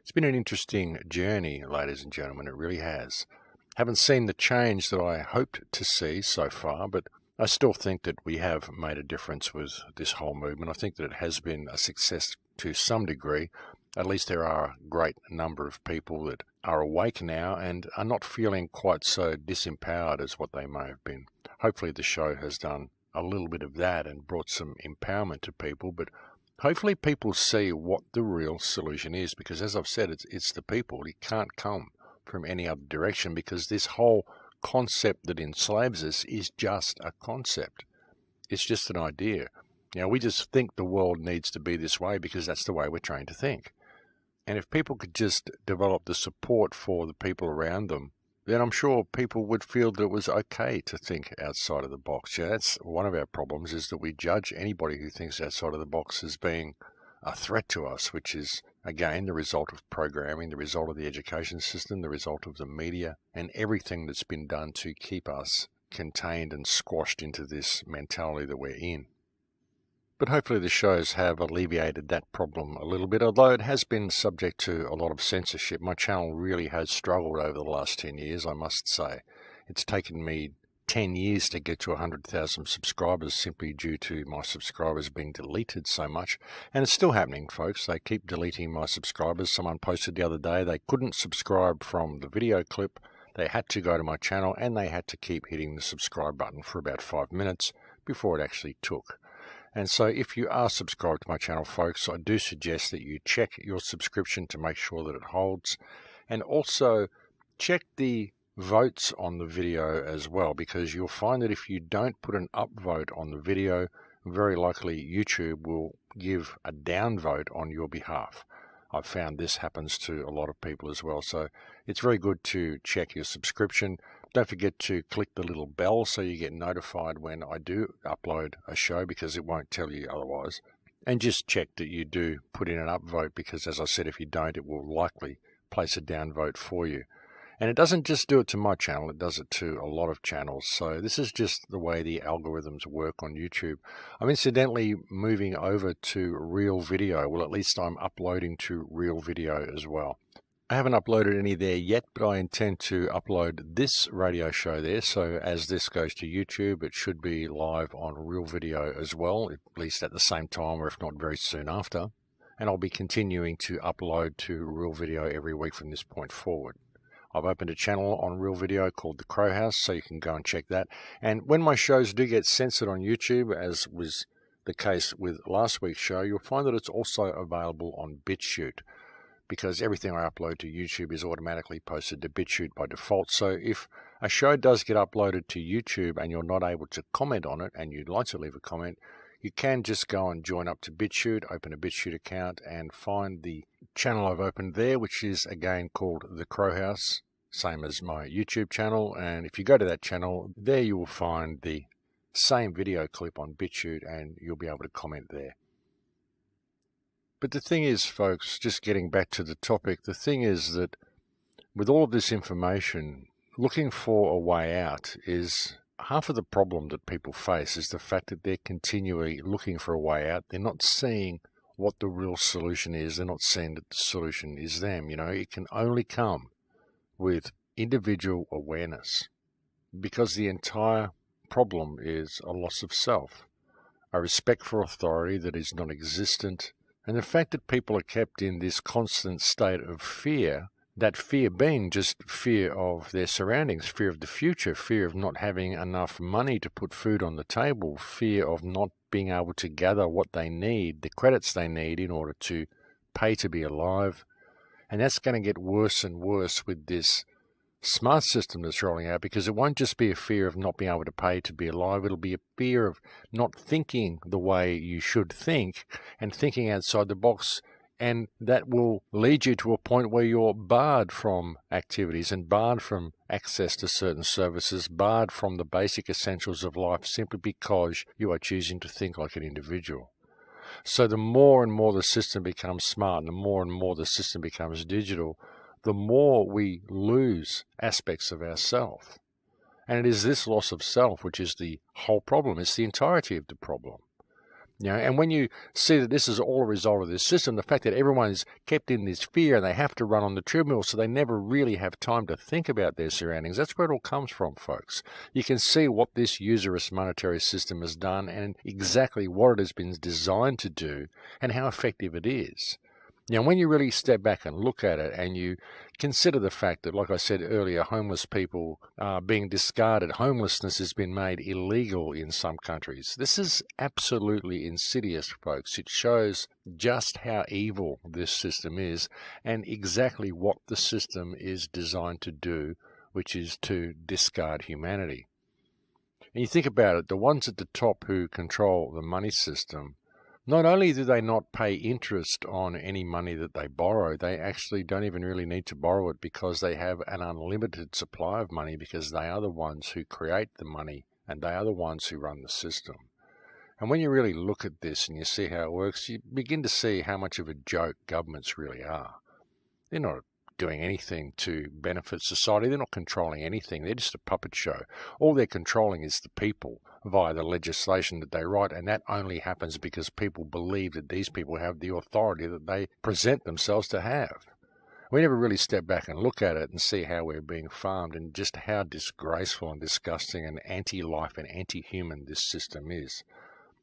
It's been an interesting journey, ladies and gentlemen, it really has. Haven't seen the change that I hoped to see so far, but I still think that we have made a difference with this whole movement. I think that it has been a success to some degree. At least there are a great number of people that are awake now and are not feeling quite so disempowered as what they may have been. Hopefully the show has done a little bit of that and brought some empowerment to people, but hopefully people see what the real solution is, because as I've said, it's the people. It can't come from any other direction, because this whole concept that enslaves us is just a concept. It's just an idea. You know, we just think the world needs to be this way because that's the way we're trained to think. And if people could just develop the support for the people around them, then I'm sure people would feel that it was okay to think outside of the box. Yeah, that's one of our problems, is that we judge anybody who thinks outside of the box as being a threat to us, which is, again, the result of programming, the result of the education system, the result of the media, and everything that's been done to keep us contained and squashed into this mentality that we're in. But hopefully the shows have alleviated that problem a little bit, although it has been subject to a lot of censorship. My channel really has struggled over the last 10 years, I must say. It's taken me 10 years to get to 100,000 subscribers simply due to my subscribers being deleted so much. And it's still happening, folks. They keep deleting my subscribers. Someone posted the other day they couldn't subscribe from the video clip. They had to go to my channel and they had to keep hitting the subscribe button for about 5 minutes before it actually took. And so if you are subscribed to my channel, folks, I do suggest that you check your subscription to make sure that it holds. And also check the votes on the video as well, because you'll find that if you don't put an upvote on the video, very likely YouTube will give a downvote on your behalf. I've found this happens to a lot of people as well. So it's very good to check your subscription. Don't forget to click the little bell so you get notified when I do upload a show, because it won't tell you otherwise. And just check that you do put in an upvote, because as I said, if you don't, it will likely place a downvote for you. And it doesn't just do it to my channel, it does it to a lot of channels. So this is just the way the algorithms work on YouTube. I'm incidentally moving over to Real Video. Well, at least I'm uploading to Real Video as well. I haven't uploaded any there yet, but I intend to upload this radio show there. So as this goes to YouTube, it should be live on Real Video as well, at least at the same time, or if not very soon after. And I'll be continuing to upload to Real Video every week from this point forward. I've opened a channel on Real Video called the Crowhouse, so you can go and check that. And when my shows do get censored on YouTube, as was the case with last week's show, you'll find that it's also available on BitChute, because everything I upload to YouTube is automatically posted to BitChute by default. So if a show does get uploaded to YouTube and you're not able to comment on it and you'd like to leave a comment, you can just go and join up to BitChute, open a BitChute account and find the channel I've opened there, which is again called the Crowhouse, same as my YouTube channel. And if you go to that channel, there you will find the same video clip on BitChute and you'll be able to comment there. But the thing is, folks, just getting back to the topic, the thing is that with all of this information, looking for a way out is half of the problem that people face, is the fact that they're continually looking for a way out. They're not seeing what the real solution is. They're not seeing that the solution is them. You know, it can only come with individual awareness, because the entire problem is a loss of self, a respect for authority that is non-existent, and the fact that people are kept in this constant state of fear, that fear being just fear of their surroundings, fear of the future, fear of not having enough money to put food on the table, fear of not being able to gather what they need, the credits they need in order to pay to be alive. And that's going to get worse and worse with this smart system that's rolling out, because it won't just be a fear of not being able to pay to be alive. It'll be a fear of not thinking the way you should think, and thinking outside the box And that will lead you to a point where you're barred from activities and barred from access to certain services, barred from the basic essentials of life simply because you are choosing to think like an individual. So the more and more the system becomes smart and the more the system becomes digital, the more we lose aspects of ourself. And it is this loss of self which is the whole problem. It's the entirety of the problem. And when you see that this is all a result of this system, the fact that everyone is kept in this fear and they have to run on the treadmill, so they never really have time to think about their surroundings, that's where it all comes from, folks. You can see what this usurious monetary system has done and exactly what it has been designed to do and how effective it is. When you really step back and look at it and you consider the fact that, like I said earlier, homeless people are being discarded, homelessness has been made illegal in some countries. This is absolutely insidious, folks. It shows just how evil this system is and exactly what the system is designed to do, which is to discard humanity. And you think about it, the ones at the top who control the money system, not only do they not pay interest on any money that they borrow, they actually don't even really need to borrow it because they have an unlimited supply of money because they are the ones who create the money and they are the ones who run the system. And when you really look at this and you see how it works, you begin to see how much of a joke governments really are. They're not doing anything to benefit society. They're not controlling anything. They're just a puppet show. All they're controlling is the people via the legislation that they write, and that only happens because people believe that these people have the authority that they present themselves to have. We never really step back and look at it and see how we're being farmed and just how disgraceful and disgusting and anti-life and anti-human this system is.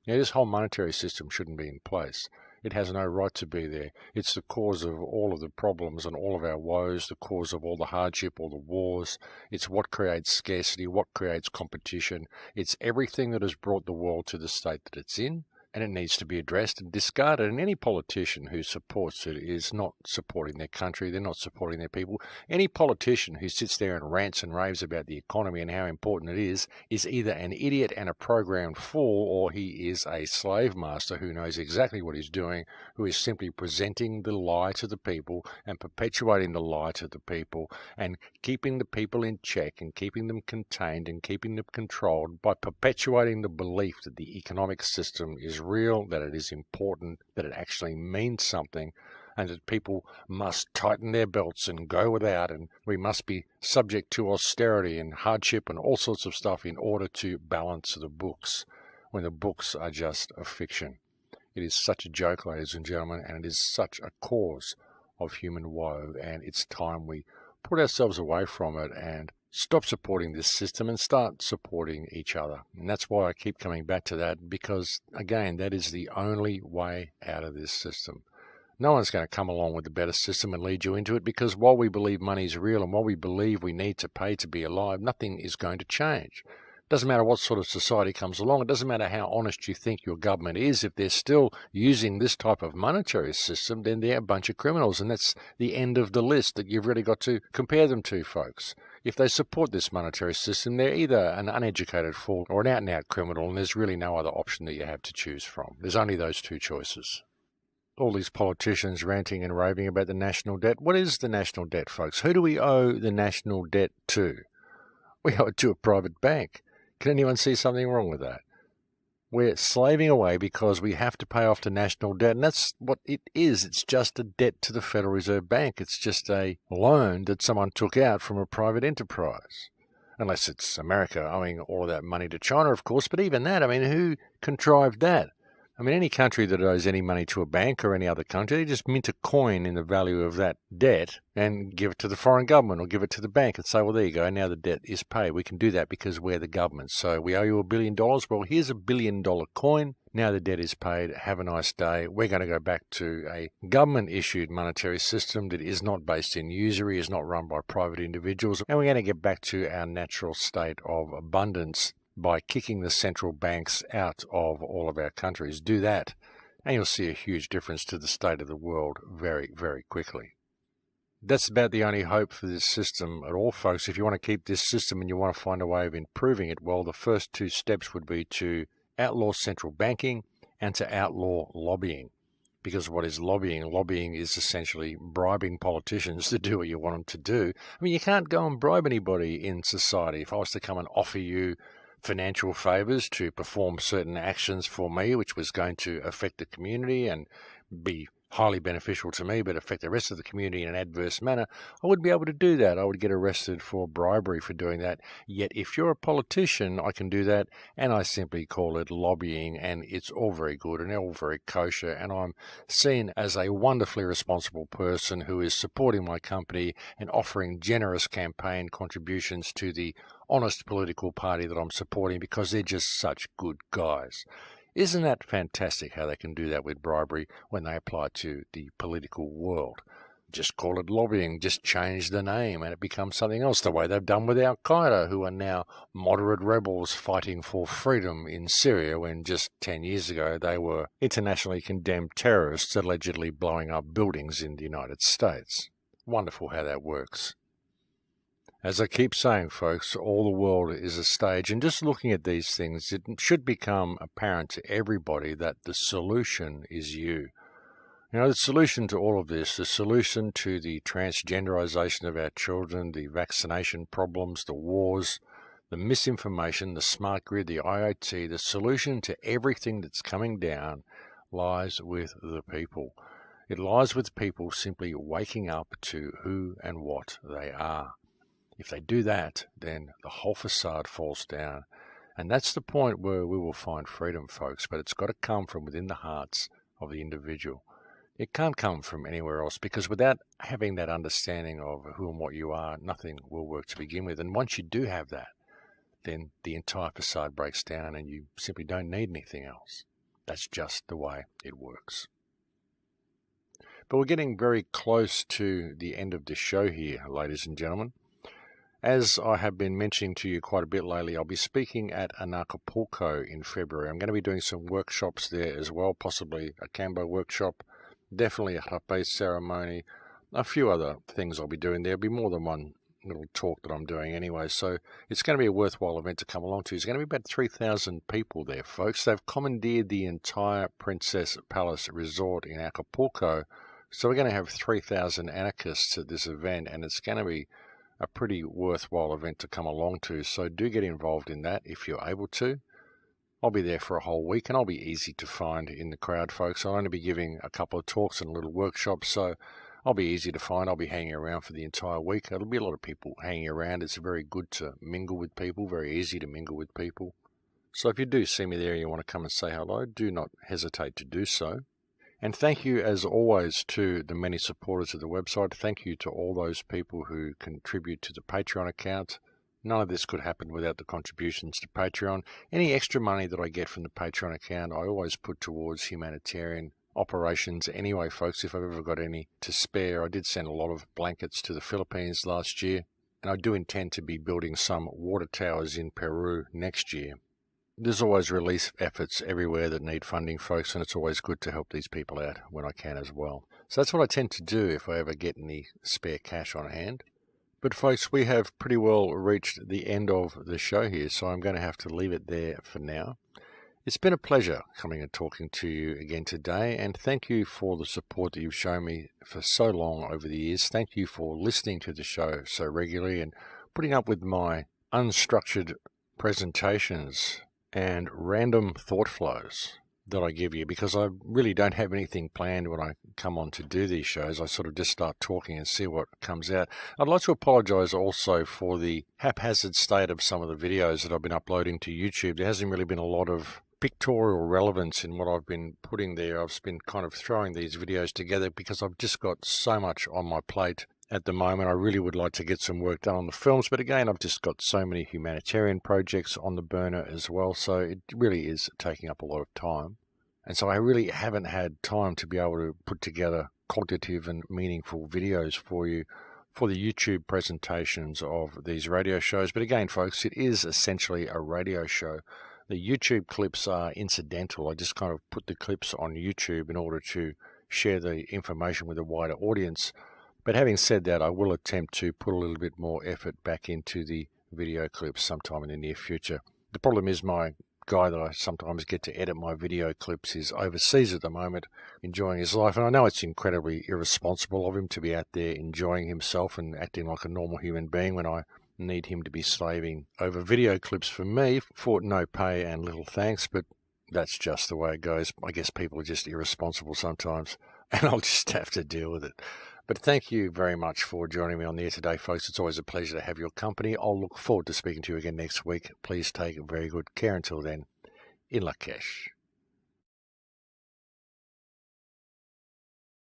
This whole monetary system shouldn't be in place. It has no right to be there. It's the cause of all of the problems and all of our woes, the cause of all the hardship, all the wars. It's what creates scarcity, what creates competition. It's everything that has brought the world to the state that it's in, and it needs to be addressed and discarded. And any politician who supports it is not supporting their country, they're not supporting their people. Any politician who sits there and rants and raves about the economy and how important it is either an idiot and a programmed fool, or he is a slave master who knows exactly what he's doing, who is simply presenting the lie to the people and perpetuating the lie to the people and keeping the people in check and keeping them contained and keeping them controlled by perpetuating the belief that the economic system is real, that it is important, that it actually means something, and that people must tighten their belts and go without, and we must be subject to austerity and hardship and all sorts of stuff in order to balance the books, when the books are just a fiction. It is such a joke, ladies and gentlemen, and it is such a cause of human woe, and it's time we put ourselves away from it and stop supporting this system and start supporting each other. And that's why I keep coming back to that, because, again, that is the only way out of this system. No one's going to come along with a better system and lead you into it, because while we believe money is real and while we believe we need to pay to be alive, nothing is going to change. It doesn't matter what sort of society comes along. It doesn't matter how honest you think your government is. If they're still using this type of monetary system, then they're a bunch of criminals, and that's the end of the list that you've really got to compare them to, folks. If they support this monetary system, they're either an uneducated fool or an out-and-out criminal, and there's really no other option that you have to choose from. There's only those two choices. All these politicians ranting and raving about the national debt. What is the national debt, folks? Who do we owe the national debt to? We owe it to a private bank. Can anyone see something wrong with that? We're slaving away because we have to pay off the national debt, and that's what it is. It's just a debt to the Federal Reserve Bank. It's just a loan that someone took out from a private enterprise. Unless it's America owing all of that money to China, of course, but even that, who contrived that? Any country that owes any money to a bank or any other country, they just mint a coin in the value of that debt and give it to the foreign government or give it to the bank and say, well, there you go, now the debt is paid. We can do that because we're the government. So we owe you $1 billion. Well, here's $1 billion coin. Now the debt is paid. Have a nice day. We're going to go back to a government-issued monetary system that is not based in usury, is not run by private individuals, and we're going to get back to our natural state of abundance by kicking the central banks out of all of our countries. Do that, and you'll see a huge difference to the state of the world very, very quickly. That's about the only hope for this system at all, folks. If you want to keep this system and you want to find a way of improving it, well, the first two steps would be to outlaw central banking and to outlaw lobbying. Because what is lobbying? Lobbying is essentially bribing politicians to do what you want them to do. I mean, you can't go and bribe anybody in society. If I was to come and offer you financial favours to perform certain actions for me, which was going to affect the community and be highly beneficial to me, but affect the rest of the community in an adverse manner, I wouldn't be able to do that. I would get arrested for bribery for doing that. Yet if you're a politician, I can do that, and I simply call it lobbying, and it's all very good and all very kosher, and I'm seen as a wonderfully responsible person who is supporting my company and offering generous campaign contributions to the honest political party that I'm supporting because they're just such good guys. Isn't that fantastic how they can do that with bribery when they apply it to the political world? Just call it lobbying, just change the name and it becomes something else, the way they've done with Al-Qaeda, who are now moderate rebels fighting for freedom in Syria when just 10 years ago they were internationally condemned terrorists allegedly blowing up buildings in the United States. Wonderful how that works. As I keep saying, folks, all the world is a stage, and just looking at these things, it should become apparent to everybody that the solution is you. You know, the solution to all of this, the solution to the transgenderization of our children, the vaccination problems, the wars, the misinformation, the smart grid, the IoT, the solution to everything that's coming down lies with the people. It lies with people simply waking up to who and what they are. If they do that, then the whole facade falls down. And that's the point where we will find freedom, folks. But it's got to come from within the hearts of the individual. It can't come from anywhere else, because without having that understanding of who and what you are, nothing will work to begin with. And once you do have that, then the entire facade breaks down and you simply don't need anything else. That's just the way it works. But we're getting very close to the end of the show here, ladies and gentlemen. As I have been mentioning to you quite a bit lately, I'll be speaking at Acapulco in February. I'm going to be doing some workshops there as well, possibly a Cambo workshop, definitely a Hape ceremony, a few other things I'll be doing there. There'll be more than one little talk that I'm doing anyway, so it's going to be a worthwhile event to come along to. There's going to be about 3,000 people there, folks. They've commandeered the entire Princess Palace Resort in Acapulco, so we're going to have 3,000 anarchists at this event, and it's going to be a pretty worthwhile event to come along to, so do get involved in that if you're able to. I'll be there for a whole week, and I'll be easy to find in the crowd, folks. I'll only be giving a couple of talks and a little workshop, so I'll be easy to find. I'll be hanging around for the entire week. There'll be a lot of people hanging around. It's very good to mingle with people, very easy to mingle with people. So if you do see me there and you want to come and say hello, do not hesitate to do so. And thank you, as always, to the many supporters of the website. Thank you to all those people who contribute to the Patreon account. None of this could happen without the contributions to Patreon. Any extra money that I get from the Patreon account, I always put towards humanitarian operations anyway, folks, if I've ever got any to spare. I did send a lot of blankets to the Philippines last year, and I do intend to be building some water towers in Peru next year. There's always relief efforts everywhere that need funding, folks, and it's always good to help these people out when I can as well. So that's what I tend to do if I ever get any spare cash on hand. But folks, we have pretty well reached the end of the show here, so I'm going to have to leave it there for now. It's been a pleasure coming and talking to you again today, and thank you for the support that you've shown me for so long over the years. Thank you for listening to the show so regularly and putting up with my unstructured presentations and random thought flows that I give you, because I really don't have anything planned when I come on to do these shows. I sort of just start talking and see what comes out. I'd like to apologize also for the haphazard state of some of the videos that I've been uploading to YouTube. There hasn't really been a lot of pictorial relevance in what I've been putting there. I've been kind of throwing these videos together because I've just got so much on my plate at the moment. I really would like to get some work done on the films, but again, I've just got so many humanitarian projects on the burner as well, so it really is taking up a lot of time. And so I really haven't had time to be able to put together cognitive and meaningful videos for you for the YouTube presentations of these radio shows. But again, folks, it is essentially a radio show. The YouTube clips are incidental. I just kind of put the clips on YouTube in order to share the information with a wider audience. But having said that, I will attempt to put a little bit more effort back into the video clips sometime in the near future. The problem is my guy that I sometimes get to edit my video clips is overseas at the moment, enjoying his life. And I know it's incredibly irresponsible of him to be out there enjoying himself and acting like a normal human being when I need him to be slaving over video clips for me for no pay and little thanks. But that's just the way it goes. I guess people are just irresponsible sometimes, and I'll just have to deal with it. But thank you very much for joining me on the air today, folks. It's always a pleasure to have your company. I'll look forward to speaking to you again next week. Please take very good care until then. In Lakesh.